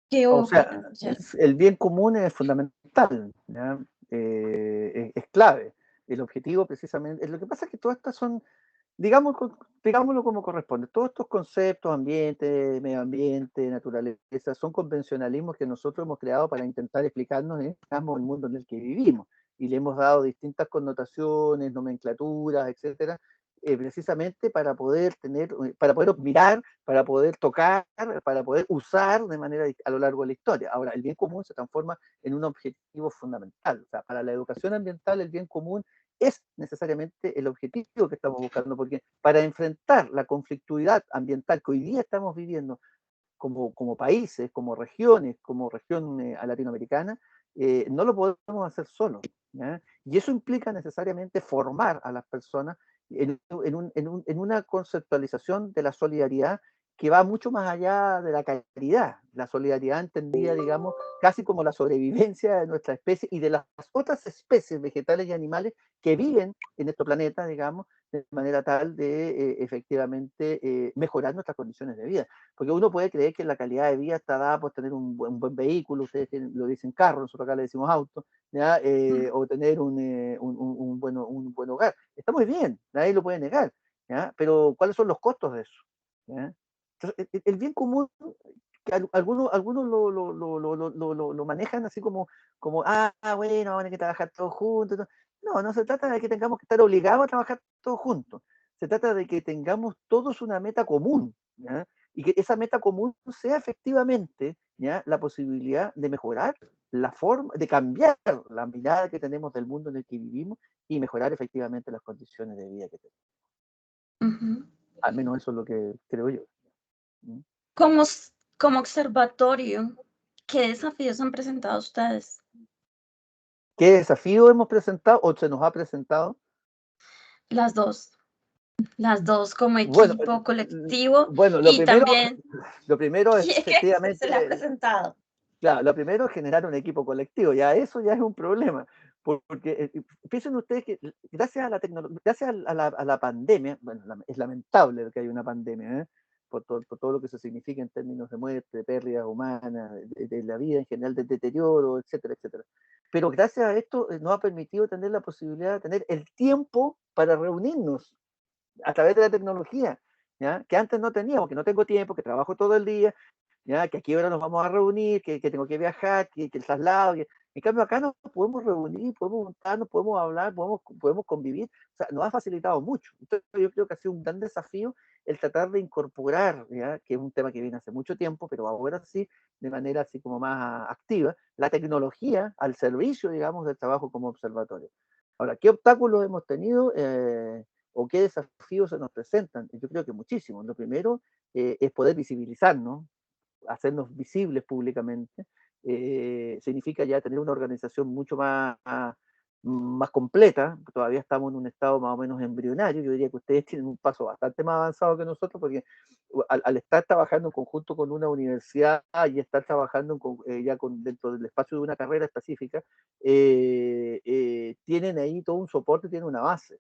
¿Qué O sea, opinas, Guillermo? el bien común es fundamental, ¿ya? Es clave. El objetivo precisamente, lo que pasa es que todas estas son, digámoslo como corresponde, todos estos conceptos, ambiente, medio ambiente, naturaleza, son convencionalismos que nosotros hemos creado para intentar explicarnos, digamos, el mundo en el que vivimos, y le hemos dado distintas connotaciones, nomenclaturas, etcétera, precisamente para poder mirar, para poder tocar, para poder usar de manera a lo largo de la historia. Ahora, el bien común se transforma en un objetivo fundamental. O sea, para la educación ambiental, el bien común es necesariamente el objetivo que estamos buscando, porque para enfrentar la conflictividad ambiental que hoy día estamos viviendo como países, como regiones, como región latinoamericana, no lo podemos hacer solos, ¿ya? Y eso implica necesariamente formar a las personas en una conceptualización de la solidaridad que va mucho más allá de la caridad. La solidaridad entendida, digamos, casi como la sobrevivencia de nuestra especie y de las otras especies vegetales y animales que viven en nuestro planeta, digamos, de manera tal de efectivamente mejorar nuestras condiciones de vida. Porque uno puede creer que la calidad de vida está dada por tener un buen vehículo, ustedes lo dicen carro, nosotros acá le decimos auto, ¿ya? O tener un buen hogar. Está muy bien, nadie lo puede negar, ¿ya? Pero ¿cuáles son los costos de eso? ¿Ya? Entonces, el bien común, que algunos lo manejan así como bueno, van a que trabajar todos juntos. No, no se trata de que tengamos que estar obligados a trabajar todos juntos. Se trata de que tengamos todos una meta común, ¿ya? Y que esa meta común sea efectivamente, ¿ya?, la posibilidad de mejorar la forma, de cambiar la mirada que tenemos del mundo en el que vivimos y mejorar efectivamente las condiciones de vida que tenemos. Al menos eso es lo que creo yo. Como observatorio, ¿qué desafíos han presentado ustedes? ¿Qué desafío hemos presentado o se nos ha presentado? Las dos como Bueno, equipo colectivo bueno, y también lo primero es ¿qué efectivamente, se le ha presentado? claro, lo primero es generar un equipo colectivo, ya eso ya es un problema, porque piensen ustedes que gracias a la tecnología, gracias a la pandemia, bueno, es lamentable que haya una pandemia, por todo lo que eso significa en términos de muerte, de pérdidas humanas, de la vida en general, de deterioro, etcétera, etcétera. Pero gracias a esto nos ha permitido tener la posibilidad de tener el tiempo para reunirnos a través de la tecnología, ¿ya? Que antes no teníamos, que no tengo tiempo, que trabajo todo el día, ¿ya? Que aquí ahora nos vamos a reunir, que tengo que viajar, que el traslado. En cambio, acá nos podemos reunir, podemos juntarnos, podemos hablar, podemos convivir. O sea, nos ha facilitado mucho. Entonces, yo creo que ha sido un gran desafío el tratar de incorporar, ¿ya?, que es un tema que viene hace mucho tiempo, pero ahora sí, de manera así como más activa, la tecnología al servicio, digamos, del trabajo como observatorio. Ahora, ¿qué obstáculos hemos tenido? ¿O qué desafíos se nos presentan? Yo creo que muchísimos. Lo primero es poder visibilizarnos, hacernos visibles públicamente. Significa ya tener una organización mucho más completa. Todavía estamos en un estado más o menos embrionario. Yo diría que ustedes tienen un paso bastante más avanzado que nosotros, porque al estar trabajando en conjunto con una universidad y estar trabajando dentro del espacio de una carrera específica, tienen ahí todo un soporte, tienen una base.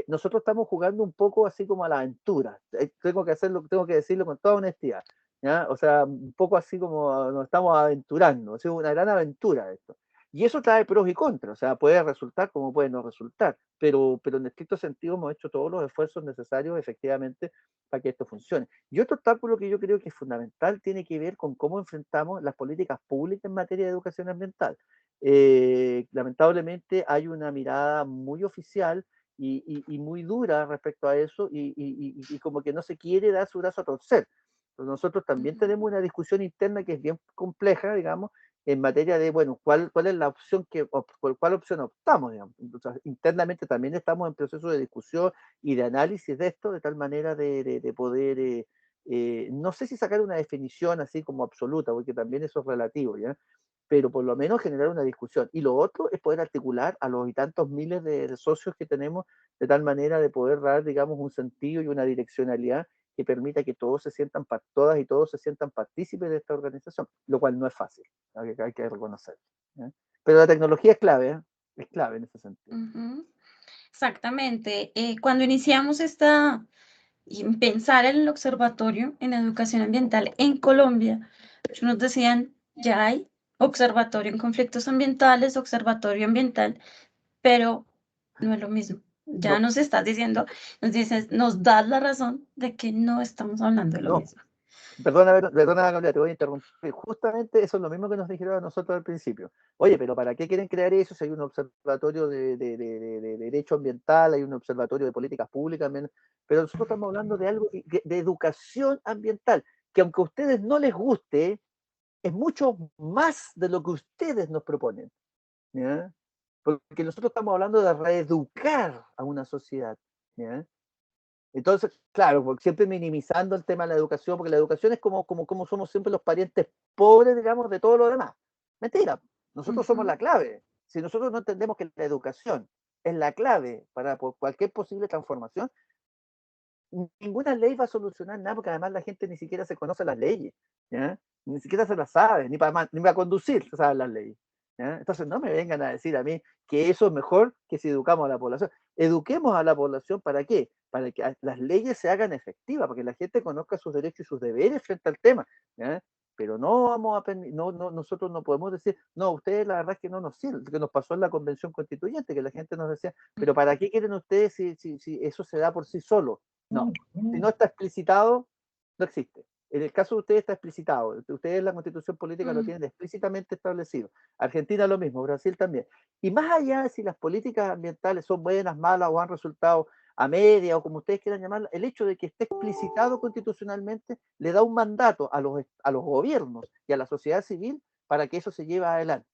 Nosotros estamos jugando un poco así como a la aventura. Tengo que decirlo con toda honestidad, ¿ya? O sea, un poco así como nos estamos aventurando. Es una gran aventura esto. Y eso trae pros y contras, o sea, puede resultar como puede no resultar, pero en estricto sentido hemos hecho todos los esfuerzos necesarios efectivamente para que esto funcione. Y otro obstáculo que yo creo que es fundamental tiene que ver con cómo enfrentamos las políticas públicas en materia de educación ambiental. Lamentablemente hay una mirada muy oficial y muy dura respecto a eso y como que no se quiere dar su brazo a torcer. Pero nosotros también tenemos una discusión interna que es bien compleja, digamos, en materia de, bueno, cuál es la opción por cuál opción optamos, digamos. Entonces, internamente también estamos en proceso de discusión y de análisis de esto, de tal manera de poder, no sé si sacar una definición así como absoluta, porque también eso es relativo, ¿ya? Pero por lo menos generar una discusión. Y lo otro es poder articular a los y tantos miles de socios que tenemos de tal manera de poder dar, digamos, un sentido y una direccionalidad que permita que todos se sientan, todas y todos se sientan partícipes de esta organización, lo cual no es fácil, hay que reconocerlo. Pero la tecnología es clave en ese sentido. Exactamente. Cuando iniciamos pensar en el observatorio en educación ambiental en Colombia, nos decían, ya hay observatorio en conflictos ambientales, observatorio ambiental, pero no es lo mismo. Ya No. nos estás diciendo, nos das la razón de que no estamos hablando de lo No. mismo. Perdona, Gabriela, te voy a interrumpir. Justamente eso es lo mismo que nos dijeron a nosotros al principio. Oye, pero ¿para qué quieren crear eso si hay un observatorio de derecho ambiental, hay un observatorio de políticas públicas? Pero nosotros estamos hablando de algo de educación ambiental, que aunque a ustedes no les guste, es mucho más de lo que ustedes nos proponen, ¿ya? Porque nosotros estamos hablando de reeducar a una sociedad, ¿ya? Entonces, claro, porque siempre minimizando el tema de la educación, porque la educación es como somos siempre los parientes pobres, digamos, de todo lo demás. Mentira, nosotros somos la clave. Si nosotros no entendemos que la educación es la clave para cualquier posible transformación, ninguna ley va a solucionar nada, porque además la gente ni siquiera se conoce las leyes, ¿ya? Ni siquiera se las sabe, ni para conducir se saben las leyes, ¿ya? Entonces no me vengan a decir a mí que eso es mejor que si educamos a la población. Eduquemos a la población, ¿para qué? Para que las leyes se hagan efectivas, para que la gente conozca sus derechos y sus deberes frente al tema, ¿ya? Pero no vamos a nosotros no podemos decir, no, ustedes la verdad es que no nos sirven, que nos pasó en la convención constituyente, que la gente nos decía, pero ¿para qué quieren ustedes si eso se da por sí solo? No, si no está explicitado, no existe. En el caso de ustedes está explicitado. Ustedes la constitución política lo tienen explícitamente establecido. Argentina lo mismo, Brasil también. Y más allá de si las políticas ambientales son buenas, malas o han resultado a media o como ustedes quieran llamarla, el hecho de que esté explicitado constitucionalmente le da un mandato a los gobiernos y a la sociedad civil para que eso se lleve adelante.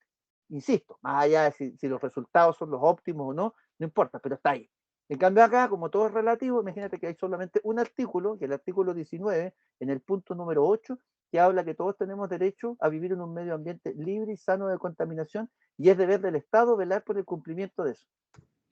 Insisto, más allá de si los resultados son los óptimos o no, no importa, pero está ahí. En cambio acá, como todo es relativo, imagínate que hay solamente un artículo, que es el artículo 19, en el punto número 8, que habla que todos tenemos derecho a vivir en un medio ambiente libre y sano de contaminación, y es deber del Estado velar por el cumplimiento de eso.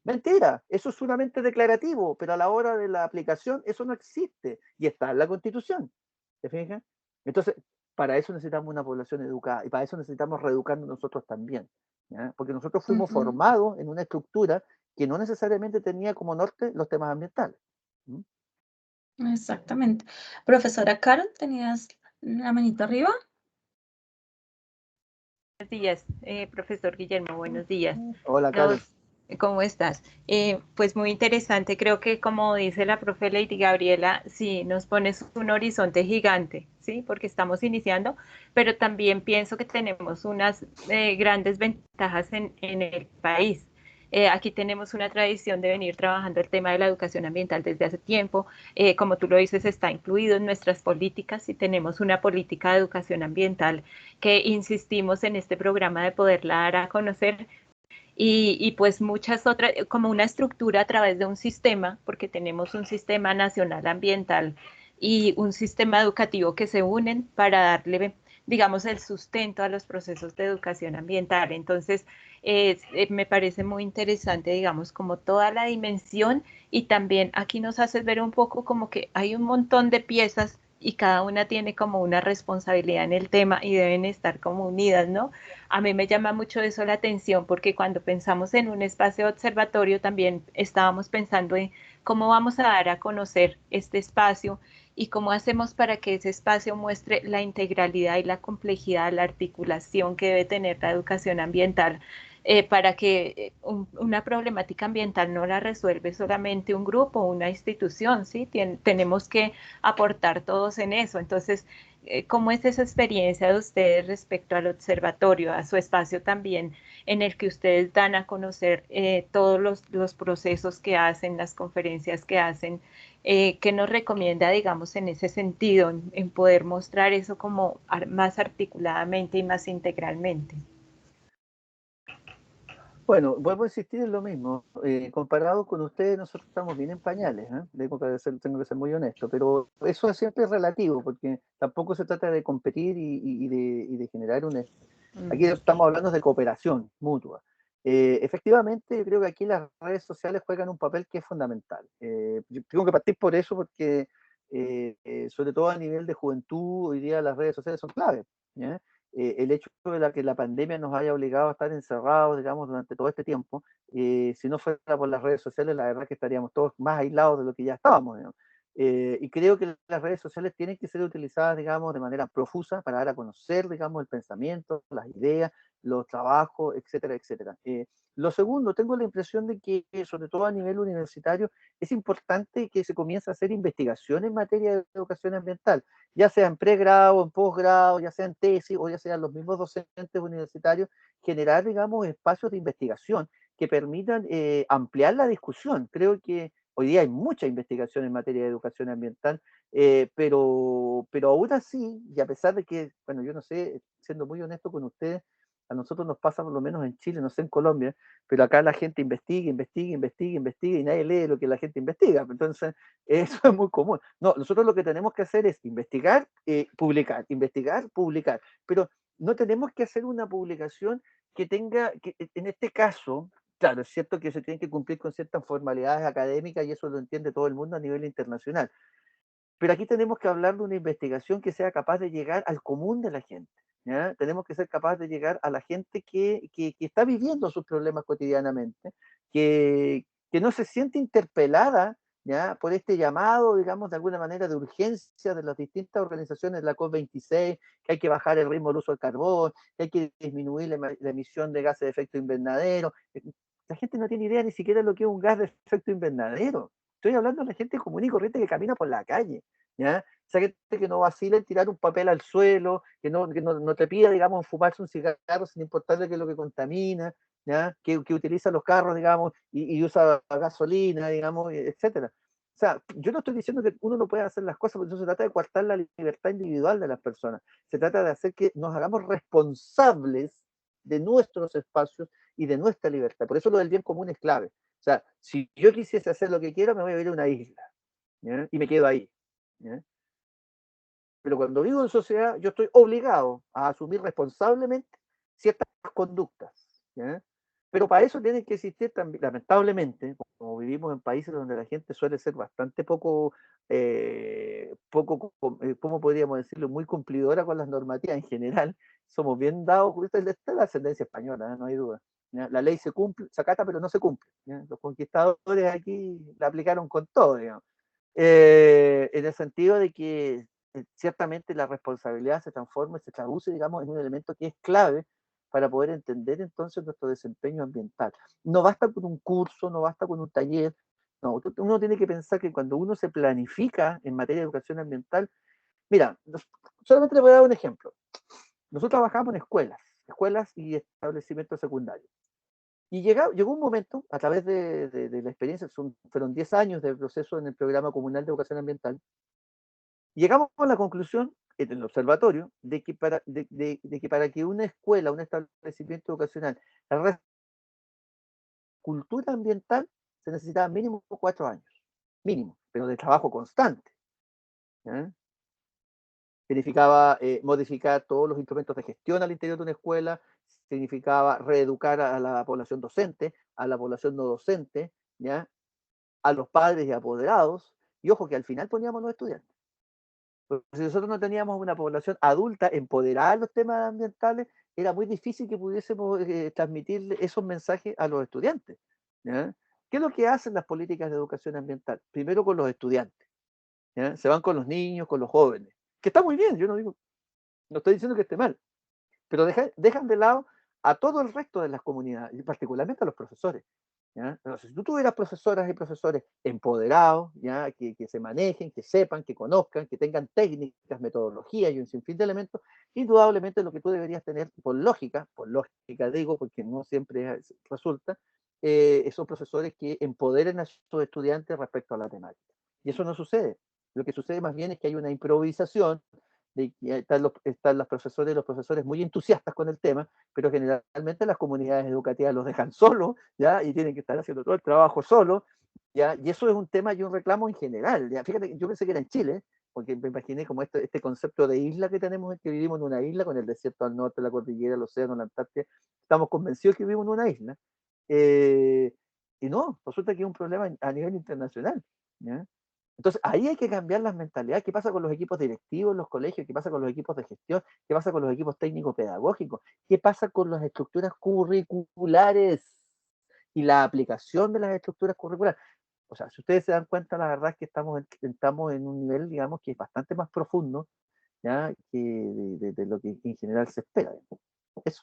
Mentira, eso es solamente declarativo, pero a la hora de la aplicación eso no existe, y está en la Constitución. ¿Te fijas? Entonces, para eso necesitamos una población educada, y para eso necesitamos reeducarnos nosotros también, ¿ya? Porque nosotros fuimos formados en una estructura que no necesariamente tenía como norte los temas ambientales. Exactamente. Profesora Carol, ¿tenías la manito arriba? Buenos días, profesor Guillermo, buenos días. Hola, Carol. ¿Cómo estás? Pues muy interesante, creo que como dice la profe Lady Gabriela, sí, nos pones un horizonte gigante, ¿sí? Porque estamos iniciando, pero también pienso que tenemos unas grandes ventajas en el país. Aquí tenemos una tradición de venir trabajando el tema de la educación ambiental desde hace tiempo. Como tú lo dices, está incluido en nuestras políticas y tenemos una política de educación ambiental que insistimos en este programa de poderla dar a conocer y pues muchas otras, como una estructura a través de un sistema, porque tenemos un sistema nacional ambiental y un sistema educativo que se unen para darle, digamos, el sustento a los procesos de educación ambiental. Entonces, me parece muy interesante, digamos, como toda la dimensión y también aquí nos hace ver un poco como que hay un montón de piezas y cada una tiene como una responsabilidad en el tema y deben estar como unidas, ¿no? A mí me llama mucho eso la atención porque cuando pensamos en un espacio de observatorio también estábamos pensando en ¿Cómo vamos a dar a conocer este espacio y cómo hacemos para que ese espacio muestre la integralidad y la complejidad, la articulación que debe tener la educación ambiental? Para que una problemática ambiental no la resuelve solamente un grupo o una institución, ¿sí? Tenemos que aportar todos en eso. Entonces, ¿cómo es esa experiencia de ustedes respecto al observatorio, a su espacio también, en el que ustedes dan a conocer todos los procesos que hacen, las conferencias que hacen? ¿Qué nos recomienda, digamos, en ese sentido, en poder mostrar eso como más articuladamente y más integralmente? Bueno, vuelvo a insistir en lo mismo. Comparado con ustedes, nosotros estamos bien en pañales, ¿eh? Tengo que ser muy honesto, pero eso es siempre relativo, porque tampoco se trata de competir y de generar un... Aquí estamos hablando de cooperación mutua. Efectivamente, yo creo que aquí las redes sociales juegan un papel que es fundamental. Yo tengo que partir por eso, porque sobre todo a nivel de juventud, hoy día las redes sociales son clave, ¿ya? El hecho de que la pandemia nos haya obligado a estar encerrados, digamos, durante todo este tiempo, si no fuera por las redes sociales, la verdad es que estaríamos todos más aislados de lo que ya estábamos, digamos. Y creo que las redes sociales tienen que ser utilizadas, digamos, de manera profusa para dar a conocer, digamos, el pensamiento, las ideas, los trabajos, etcétera, etcétera. Lo segundo, tengo la impresión de que, sobre todo a nivel universitario, es importante que se comience a hacer investigación en materia de educación ambiental, ya sea en pregrado, en posgrado, ya sea en tesis o ya sean los mismos docentes universitarios, generar, digamos, espacios de investigación que permitan ampliar la discusión. Creo que hoy día hay mucha investigación en materia de educación ambiental, pero aún así, y a pesar de que, bueno, yo no sé, siendo muy honesto con ustedes, a nosotros nos pasa por lo menos en Chile, no sé en Colombia, pero acá la gente investiga y nadie lee lo que la gente investiga. Entonces, eso es muy común. No, nosotros lo que tenemos que hacer es investigar, publicar, investigar, publicar. Pero no tenemos que hacer una publicación que tenga, que en este caso, claro, es cierto que se tienen que cumplir con ciertas formalidades académicas y eso lo entiende todo el mundo a nivel internacional. Pero aquí tenemos que hablar de una investigación que sea capaz de llegar al común de la gente, ¿ya? Tenemos que ser capaces de llegar a la gente que está viviendo sus problemas cotidianamente, que no se siente interpelada, ¿ya? Por este llamado, digamos, de alguna manera de urgencia de las distintas organizaciones de la COP26, que hay que bajar el ritmo del uso del carbón, que hay que disminuir la emisión de gases de efecto invernadero. La gente no tiene idea ni siquiera de lo que es un gas de efecto invernadero. Estoy hablando de la gente común y corriente que camina por la calle, ¿ya? Esa gente que no vacila en tirar un papel al suelo, que no te pida, digamos, fumarse un cigarro sin importarle qué es lo que contamina, ¿ya? Que utiliza los carros, digamos, y usa gasolina, digamos, etcétera. O sea, yo no estoy diciendo que uno no pueda hacer las cosas, porque no se trata de coartar la libertad individual de las personas. Se trata de hacer que nos hagamos responsables de nuestros espacios y de nuestra libertad. Por eso lo del bien común es clave. O sea, si yo quisiese hacer lo que quiero, me voy a ir a una isla, ¿ya? Y me quedo ahí, ¿ya? Pero cuando vivo en sociedad, yo estoy obligado a asumir responsablemente ciertas conductas, ¿ya? Pero para eso tiene que existir también, lamentablemente, como vivimos en países donde la gente suele ser bastante poco, ¿cómo podríamos decirlo? Muy cumplidora con las normativas en general, somos bien dados, esta es la ascendencia española, no hay duda. ¿Ya? La ley se cumple, se acata, pero no se cumple, ¿ya? Los conquistadores aquí la aplicaron con todo, digamos. En el sentido de que ciertamente la responsabilidad se transforma y se traduce, digamos, en un elemento que es clave para poder entender entonces nuestro desempeño ambiental. No basta con un curso, no basta con un taller, no, uno tiene que pensar que cuando uno se planifica en materia de educación ambiental, mira, solamente le voy a dar un ejemplo. Nosotros trabajamos en escuelas y establecimientos secundarios. Y llegó un momento, a través de la experiencia, fueron 10 años de proceso en el programa comunal de educación ambiental, llegamos a la conclusión en el observatorio de que para que una escuela, un establecimiento educacional, cultura ambiental, se necesitaba mínimo 4 años, mínimo, pero de trabajo constante, ¿ya? Significaba modificar todos los instrumentos de gestión al interior de una escuela, significaba reeducar a la población docente, a la población no docente, ¿ya? A los padres y apoderados, y ojo que al final poníamos a los estudiantes. Porque si nosotros no teníamos una población adulta empoderada en los temas ambientales, era muy difícil que pudiésemos transmitir esos mensajes a los estudiantes, ¿ya? ¿Qué es lo que hacen las políticas de educación ambiental? Primero con los estudiantes, ¿ya? Se van con los niños, con los jóvenes, que está muy bien, yo no estoy diciendo que esté mal, pero dejan de lado a todo el resto de las comunidades, y particularmente a los profesores. ¿Ya? Entonces, si tú tuvieras profesoras y profesores empoderados, ¿ya? Que se manejen, que sepan, que conozcan, que tengan técnicas, metodologías y un sinfín de elementos, indudablemente lo que tú deberías tener por lógica digo, porque no siempre resulta, son profesores que empoderen a sus estudiantes respecto a la temática. Y eso no sucede. Lo que sucede más bien es que hay una improvisación, están los profesores muy entusiastas con el tema, pero generalmente las comunidades educativas los dejan solos, ¿ya? Y tienen que estar haciendo todo el trabajo solos, ¿ya? Y eso es un tema y un reclamo en general, ¿ya? Fíjate, yo pensé que era en Chile, porque me imaginé como este concepto de isla que tenemos, que vivimos en una isla, con el desierto al norte, la cordillera, el océano, la Antártida, estamos convencidos que vivimos en una isla, y no, resulta que es un problema a nivel internacional, ¿ya? Entonces, ahí hay que cambiar las mentalidades. ¿Qué pasa con los equipos directivos en los colegios? ¿Qué pasa con los equipos de gestión? ¿Qué pasa con los equipos técnico-pedagógicos? ¿Qué pasa con las estructuras curriculares y la aplicación de las estructuras curriculares? O sea, si ustedes se dan cuenta, la verdad es que estamos en un nivel, digamos, que es bastante más profundo, ¿ya? Que de lo que en general se espera. Eso.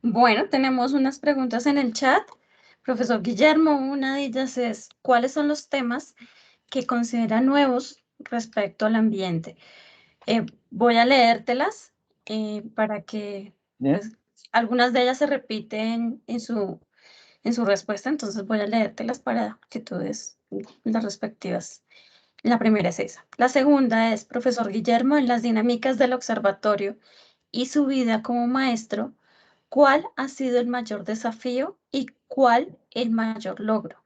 Bueno, tenemos unas preguntas en el chat. Profesor Guillermo, una de ellas es, ¿cuáles son los temas que considera nuevos respecto al ambiente? Voy a leértelas para que pues, algunas de ellas se repiten en su respuesta, entonces voy a leértelas para que tú des las respectivas. La primera es esa. La segunda es, profesor Guillermo, en las dinámicas del observatorio y su vida como maestro, ¿cuál ha sido el mayor desafío y cuál el mayor logro?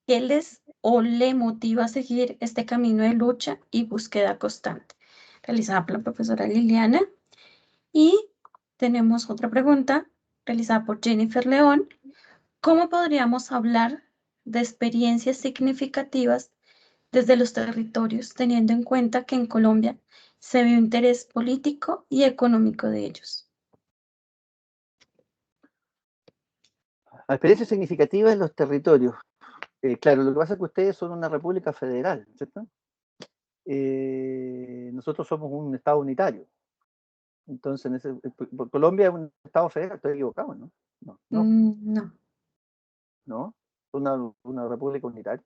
¿Qué les o le motiva a seguir este camino de lucha y búsqueda constante? Realizada por la profesora Liliana. Y tenemos otra pregunta realizada por Jennifer León. ¿Cómo podríamos hablar de experiencias significativas desde los territorios, teniendo en cuenta que en Colombia se ve un interés político y económico de ellos? La experiencia significativa en los territorios. Claro, lo que pasa es que ustedes son una república federal, ¿cierto? Nosotros somos un estado unitario. Entonces, Colombia es un estado federal, estoy equivocado, ¿no? No. Una república unitaria.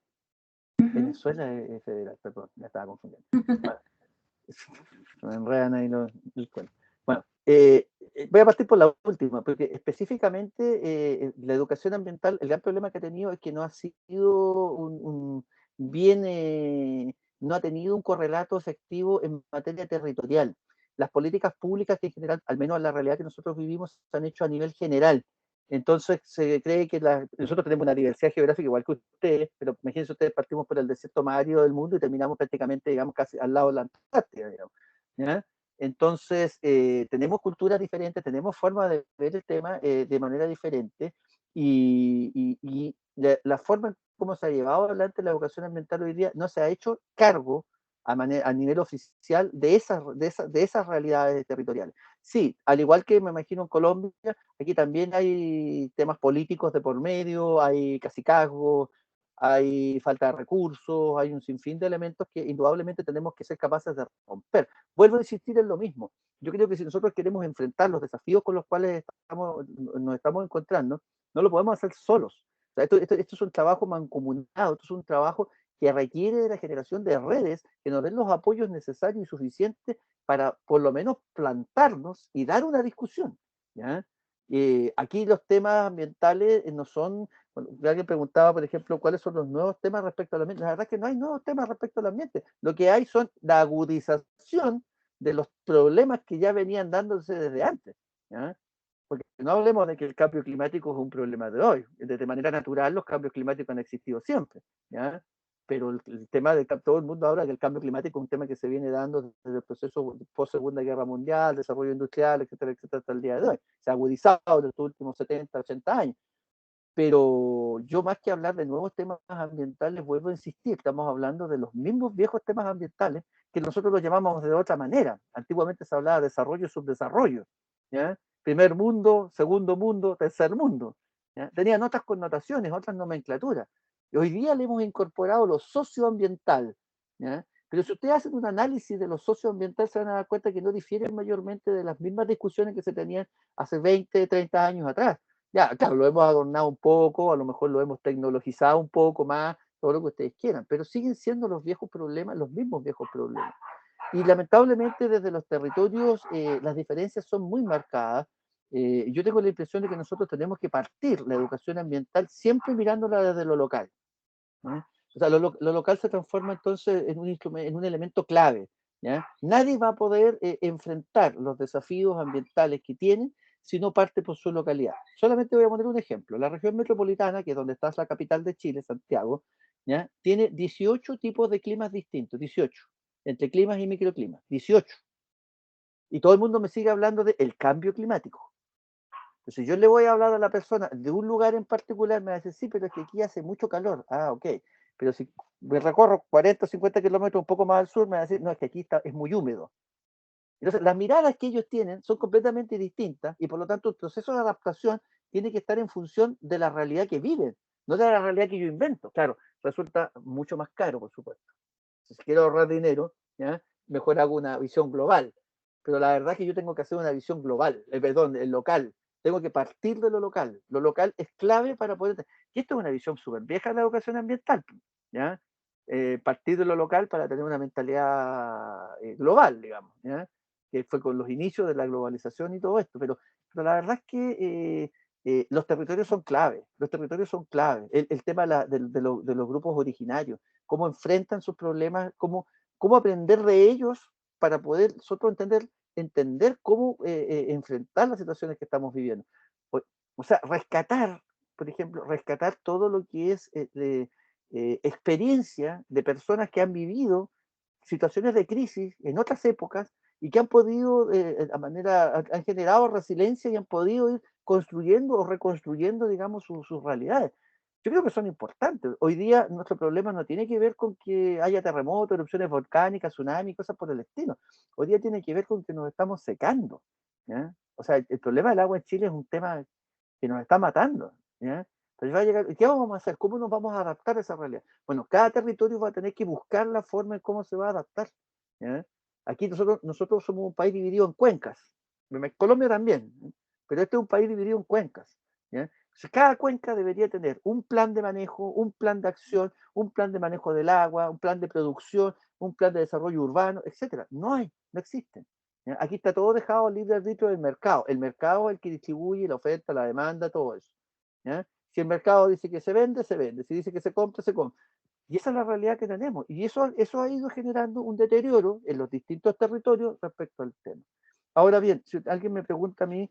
Venezuela es federal, perdón, me estaba confundiendo. Bueno, me enredan ahí el cuento. Bueno, voy a partir por la última, porque específicamente la educación ambiental, el gran problema que ha tenido es que no ha sido no ha tenido un correlato efectivo en materia territorial. Las políticas públicas que en general, al menos en la realidad que nosotros vivimos, se han hecho a nivel general. Entonces se cree que nosotros tenemos una diversidad geográfica igual que ustedes, pero imagínense ustedes, partimos por el desierto más árido del mundo y terminamos prácticamente, digamos, casi al lado de la Antártida, digamos, ¿ya? Entonces, tenemos culturas diferentes, tenemos formas de ver el tema de manera diferente, y la forma en cómo se ha llevado adelante la educación ambiental hoy día no se ha hecho cargo a nivel oficial de esas realidades territoriales. Sí, al igual que me imagino en Colombia, aquí también hay temas políticos de por medio, hay cacicazgo, hay falta de recursos, hay un sinfín de elementos que indudablemente tenemos que ser capaces de romper. Vuelvo a insistir en lo mismo. Yo creo que si nosotros queremos enfrentar los desafíos con los cuales nos estamos encontrando, no lo podemos hacer solos. O sea, esto es un trabajo mancomunado, esto es un trabajo que requiere de la generación de redes que nos den los apoyos necesarios y suficientes para por lo menos plantarnos y dar una discusión, ¿ya? Aquí los temas ambientales no son, bueno, alguien preguntaba, por ejemplo, cuáles son los nuevos temas respecto al ambiente. La verdad es que no hay nuevos temas respecto al ambiente. Lo que hay son la agudización de los problemas que ya venían dándose desde antes, ¿ya? Porque no hablemos de que el cambio climático es un problema de hoy. De manera natural, los cambios climáticos han existido siempre, ¿ya? Pero el tema de todo el mundo habla que el cambio climático es un tema que se viene dando desde el proceso post Segunda Guerra Mundial, desarrollo industrial, etcétera, etcétera, hasta el día de hoy. Se ha agudizado en los últimos 70, 80 años. Pero yo, más que hablar de nuevos temas ambientales, vuelvo a insistir, estamos hablando de los mismos viejos temas ambientales que nosotros los llamamos de otra manera. Antiguamente se hablaba de desarrollo y subdesarrollo, ¿ya? Primer mundo, segundo mundo, tercer mundo, ¿ya? Tenían otras connotaciones, otras nomenclaturas. Y hoy día le hemos incorporado lo socioambiental, ¿ya? Pero si ustedes hacen un análisis de lo socioambiental, se van a dar cuenta que no difieren mayormente de las mismas discusiones que se tenían hace 20, 30 años atrás. Ya, claro, lo hemos adornado un poco, a lo mejor lo hemos tecnologizado un poco más, todo lo que ustedes quieran, pero siguen siendo los viejos problemas, los mismos viejos problemas. Y lamentablemente desde los territorios las diferencias son muy marcadas. Yo tengo la impresión de que nosotros tenemos que partir la educación ambiental siempre mirándola desde lo local, ¿no? O sea, lo local se transforma entonces en en un elemento clave, ¿ya? Nadie va a poder enfrentar los desafíos ambientales que tiene si no parte por su localidad. Solamente voy a poner un ejemplo. La región metropolitana, que es donde está la capital de Chile, Santiago, ¿ya? Tiene 18 tipos de climas distintos, 18, entre climas y microclimas, 18. Y todo el mundo me sigue hablando del cambio climático. Entonces yo le voy a hablar a la persona de un lugar en particular, me va a decir, sí, pero es que aquí hace mucho calor. Ah, ok. Pero si me recorro 40 o 50 kilómetros un poco más al sur, me va a decir, no, es que aquí es muy húmedo. Entonces las miradas que ellos tienen son completamente distintas y por lo tanto el proceso de adaptación tiene que estar en función de la realidad que viven, no de la realidad que yo invento. Claro, resulta mucho más caro, por supuesto. Si quiero ahorrar dinero, ¿ya? Mejor hago una visión global. Pero la verdad es que yo tengo que hacer una visión global, el local. Tengo que partir de lo local. Lo local es clave para poder... Y esto es una visión súper vieja de la educación ambiental, ¿ya? Partir de lo local para tener una mentalidad global, digamos, ¿ya? Que fue con los inicios de la globalización y todo esto. Pero la verdad es que los territorios son clave. Los territorios son clave. El tema de los grupos originarios, cómo enfrentan sus problemas, cómo aprender de ellos para poder nosotros entender cómo enfrentar las situaciones que estamos viviendo. O sea, rescatar, por ejemplo, rescatar todo lo que es experiencia de personas que han vivido situaciones de crisis en otras épocas y que han podido, han generado resiliencia y han podido ir construyendo o reconstruyendo, digamos, sus realidades. Yo creo que son importantes. Hoy día nuestro problema no tiene que ver con que haya terremotos, erupciones volcánicas, tsunamis, cosas por el estilo. Hoy día tiene que ver con que nos estamos secando, ¿ya? O sea, el problema del agua en Chile es un tema que nos está matando, ¿ya? Entonces va a llegar, ¿qué vamos a hacer? ¿Cómo nos vamos a adaptar a esa realidad? Bueno, cada territorio va a tener que buscar la forma en cómo se va a adaptar, ¿ya? Aquí nosotros somos un país dividido en cuencas. Colombia también, ¿eh? Pero este es un país dividido en cuencas, ¿ya? Cada cuenca debería tener un plan de manejo, un plan de acción, un plan de manejo del agua, un plan de producción, un plan de desarrollo urbano, etcétera. No hay, no existen. ¿Ya? Aquí está todo dejado libre arbitrio del mercado. El mercado es el que distribuye la oferta, la demanda, todo eso, ¿ya? Si el mercado dice que se vende, se vende. Si dice que se compra, se compra. Y esa es la realidad que tenemos. Y eso ha ido generando un deterioro en los distintos territorios respecto al tema. Ahora bien, si alguien me pregunta a mí,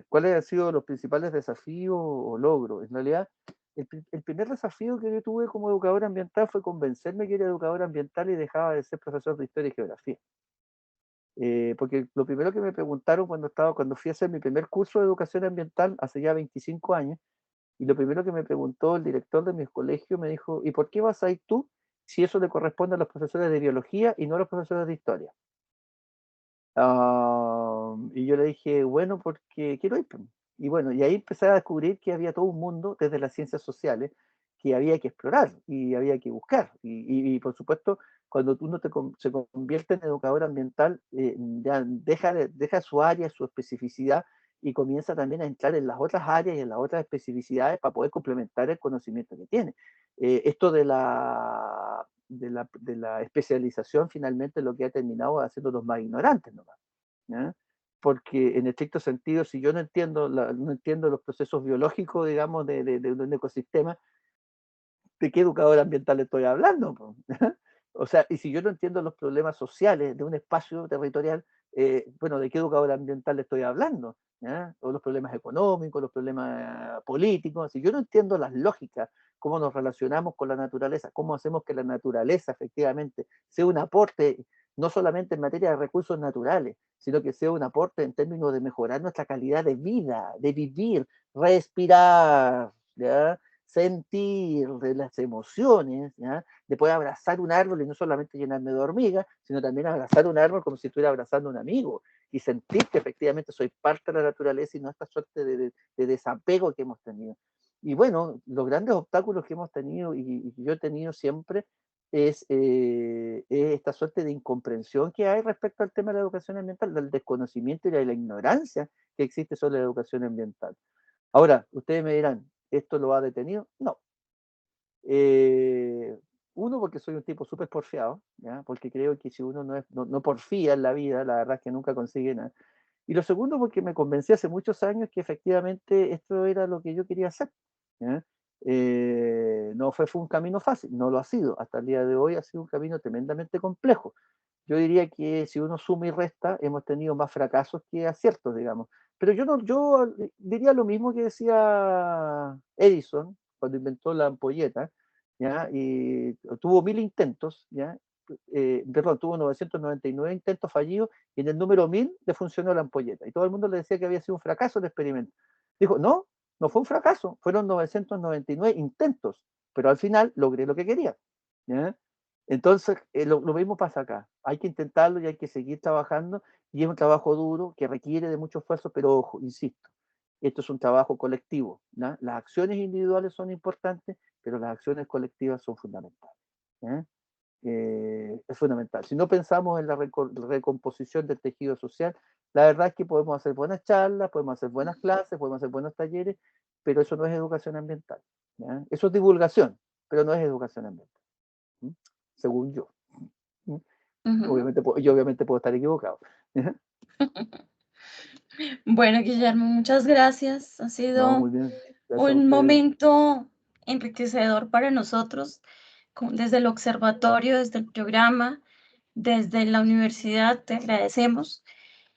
cuáles han sido los principales desafíos o logros. En realidad, el primer desafío que yo tuve como educador ambiental fue convencerme que era educador ambiental y dejaba de ser profesor de historia y geografía. Porque lo primero que me preguntaron cuando fui a hacer mi primer curso de educación ambiental hace ya 25 años, y lo primero que me preguntó el director de mi colegio me dijo, ¿y por qué vas a ir tú si eso le corresponde a los profesores de biología y no a los profesores de historia? Y yo le dije, bueno, porque quiero ir. Y bueno, y ahí empecé a descubrir que había todo un mundo desde las ciencias sociales que había que explorar y había que buscar. Y por supuesto, cuando uno se convierte en educador ambiental, ya deja su área, su especificidad y comienza también a entrar en las otras áreas y en las otras especificidades para poder complementar el conocimiento que tiene. Esto de la especialización finalmente lo que ha terminado haciendo los más ignorantes nomás, ¿ya? Porque en estricto sentido, si yo no entiendo los procesos biológicos, digamos, de un ecosistema, ¿de qué educador ambiental estoy hablando? O sea, y si yo no entiendo los problemas sociales de un espacio territorial, bueno, ¿de qué educador ambiental estoy hablando? ¿Ya? O los problemas económicos, los problemas políticos. Si yo no entiendo las lógicas, cómo nos relacionamos con la naturaleza, cómo hacemos que la naturaleza efectivamente sea un aporte, no solamente en materia de recursos naturales, sino que sea un aporte en términos de mejorar nuestra calidad de vida, de vivir, respirar, ¿ya? Sentir de las emociones, ¿ya? De poder abrazar un árbol y no solamente llenarme de hormigas, sino también abrazar un árbol como si estuviera abrazando a un amigo. y sentir que efectivamente soy parte de la naturaleza y no esta suerte de desapego que hemos tenido. Y bueno, los grandes obstáculos que hemos tenido y yo he tenido siempre es esta suerte de incomprensión que hay respecto al tema de la educación ambiental, del desconocimiento y de la ignorancia que existe sobre la educación ambiental. Ahora, ustedes me dirán, ¿esto lo ha detenido? No. Uno, porque soy un tipo súper porfiado, ¿ya? Porque creo que si uno no porfía en la vida, la verdad es que nunca consigue nada. Y lo segundo, porque me convencí hace muchos años que efectivamente esto era lo que yo quería hacer, ¿ya? No fue un camino fácil, no lo ha sido. Hasta el día de hoy ha sido un camino tremendamente complejo. Yo diría que si uno suma y resta, hemos tenido más fracasos que aciertos, digamos. Pero yo diría lo mismo que decía Edison cuando inventó la ampolleta, ¿ya? Y tuvo 1000 intentos, ¿ya? Perdón, tuvo 999 intentos fallidos y en el número 1000 le funcionó la ampolleta. Y todo el mundo le decía que había sido un fracaso el experimento. Dijo, no fue un fracaso, fueron 999 intentos, pero al final logré lo que quería, ¿ya? Entonces, lo mismo pasa acá. Hay que intentarlo y hay que seguir trabajando y es un trabajo duro que requiere de mucho esfuerzo, pero ojo, insisto, esto es un trabajo colectivo, ¿no? Las acciones individuales son importantes, pero las acciones colectivas son fundamentales, ¿eh? Es fundamental. Si no pensamos en la recomposición del tejido social, la verdad es que podemos hacer buenas charlas, podemos hacer buenas clases, podemos hacer buenos talleres, pero eso no es educación ambiental, ¿ya? Eso es divulgación, pero no es educación ambiental, ¿sí? Según yo. Obviamente puedo estar equivocado. Bueno, Guillermo, muchas gracias. Ha No, sido muy bien. Gracias a un ustedes. momento enriquecedor para nosotros, desde el observatorio, desde el programa, desde la universidad. Te agradecemos.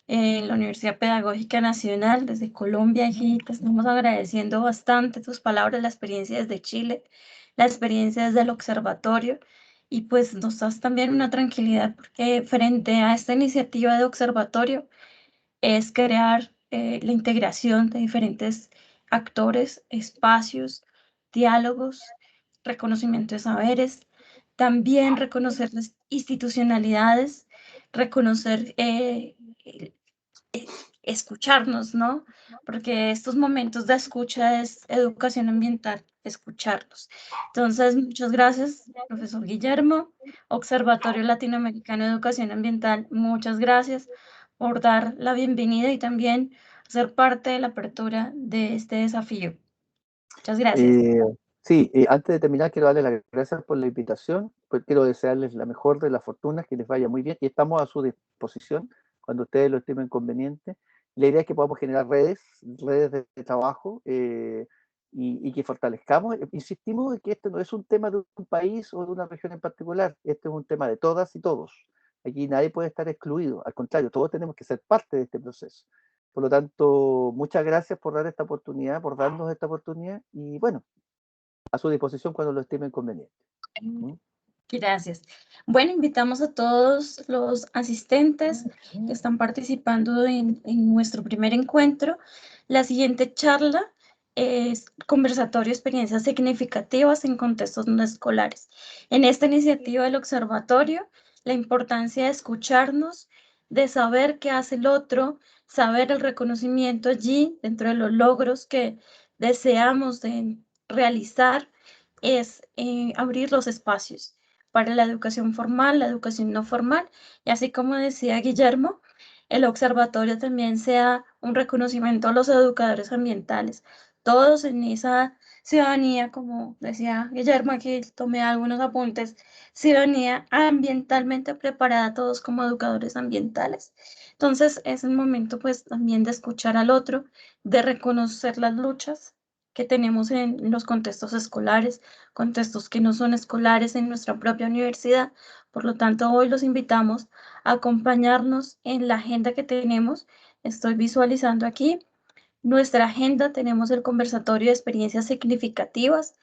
La Universidad Pedagógica Nacional, desde Colombia, y te estamos agradeciendo bastante tus palabras, la experiencia desde Chile, la experiencia desde el observatorio, y pues nos das también una tranquilidad porque frente a esta iniciativa de observatorio es crear la integración de diferentes actores, espacios, diálogos, reconocimiento de saberes, también reconocer las institucionalidades, reconocer escucharnos, ¿no? Porque estos momentos de escucha es educación ambiental, escucharlos. Entonces, muchas gracias, profesor Guillermo, Observatorio Latinoamericano de Educación Ambiental, muchas gracias por dar la bienvenida y también ser parte de la apertura de este desafío. Muchas gracias. Sí, antes de terminar, quiero darles las gracias por la invitación, pues quiero desearles la mejor de las fortunas, que les vaya muy bien, y estamos a su disposición cuando ustedes lo estimen conveniente. La idea es que podamos generar redes de trabajo y que fortalezcamos. Insistimos en que este no es un tema de un país o de una región en particular, este es un tema de todas y todos. Aquí nadie puede estar excluido, al contrario, todos tenemos que ser parte de este proceso. Por lo tanto, muchas gracias por dar esta oportunidad, por darnos esta oportunidad, y bueno, a su disposición cuando lo estimen conveniente. Gracias. Bueno, invitamos a todos los asistentes que están participando en nuestro primer encuentro. La siguiente charla es conversatorio experiencias significativas en contextos no escolares. En esta iniciativa del observatorio, la importancia de escucharnos, de saber qué hace el otro, saber el reconocimiento allí dentro de los logros que deseamos de realizar, es abrir los espacios para la educación formal, la educación no formal, y así como decía Guillermo, el observatorio también sea un reconocimiento a los educadores ambientales, todos en esa ciudadanía, como decía Guillermo, aquí tomé algunos apuntes, ciudadanía ambientalmente preparada, todos como educadores ambientales. Entonces es el momento pues también de escuchar al otro, de reconocer las luchas que tenemos en los contextos escolares, contextos que no son escolares en nuestra propia universidad. Por lo tanto, hoy los invitamos a acompañarnos en la agenda que tenemos. Estoy visualizando aquí nuestra agenda. Tenemos el conversatorio de experiencias significativas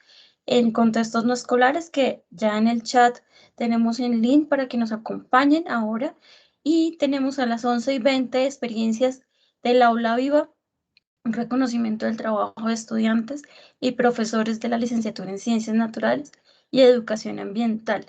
en contextos no escolares, que ya en el chat tenemos el link para que nos acompañen ahora. Y tenemos a las 11:20 experiencias del aula viva, un reconocimiento del trabajo de estudiantes y profesores de la licenciatura en Ciencias Naturales y Educación Ambiental.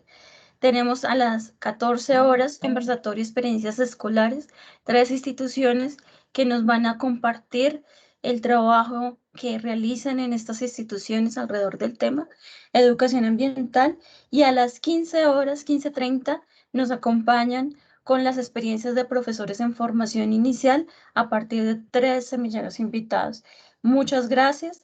Tenemos a las 14 horas conversatorio experiencias escolares, 3 instituciones que nos van a compartir el trabajo que realizan en estas instituciones alrededor del tema educación ambiental, y a las 15 horas, 15:30, nos acompañan con las experiencias de profesores en formación inicial a partir de 3 semilleros invitados. Muchas gracias.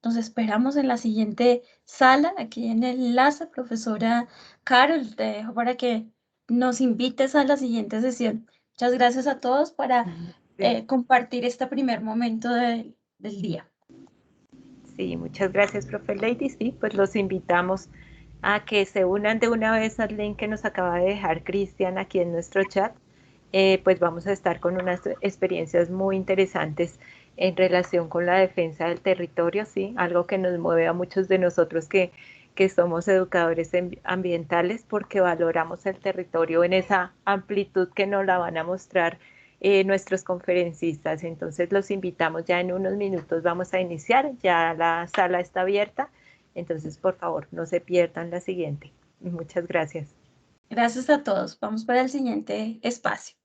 Nos esperamos en la siguiente sala, aquí en el enlace. Profesora Carol, te dejo para que nos invites a la siguiente sesión. Muchas gracias a todos para compartir este primer momento del día. Sí, muchas gracias, profe Lady. Sí, pues los invitamos a que se unan de una vez al link que nos acaba de dejar Cristian aquí en nuestro chat. Pues vamos a estar con unas experiencias muy interesantes en relación con la defensa del territorio, sí, algo que nos mueve a muchos de nosotros que somos educadores ambientales, porque valoramos el territorio en esa amplitud que nos la van a mostrar nuestros conferencistas. Entonces los invitamos, ya en unos minutos vamos a iniciar, ya la sala está abierta, entonces por favor no se pierdan la siguiente. Muchas gracias. Gracias a todos. Vamos para el siguiente espacio.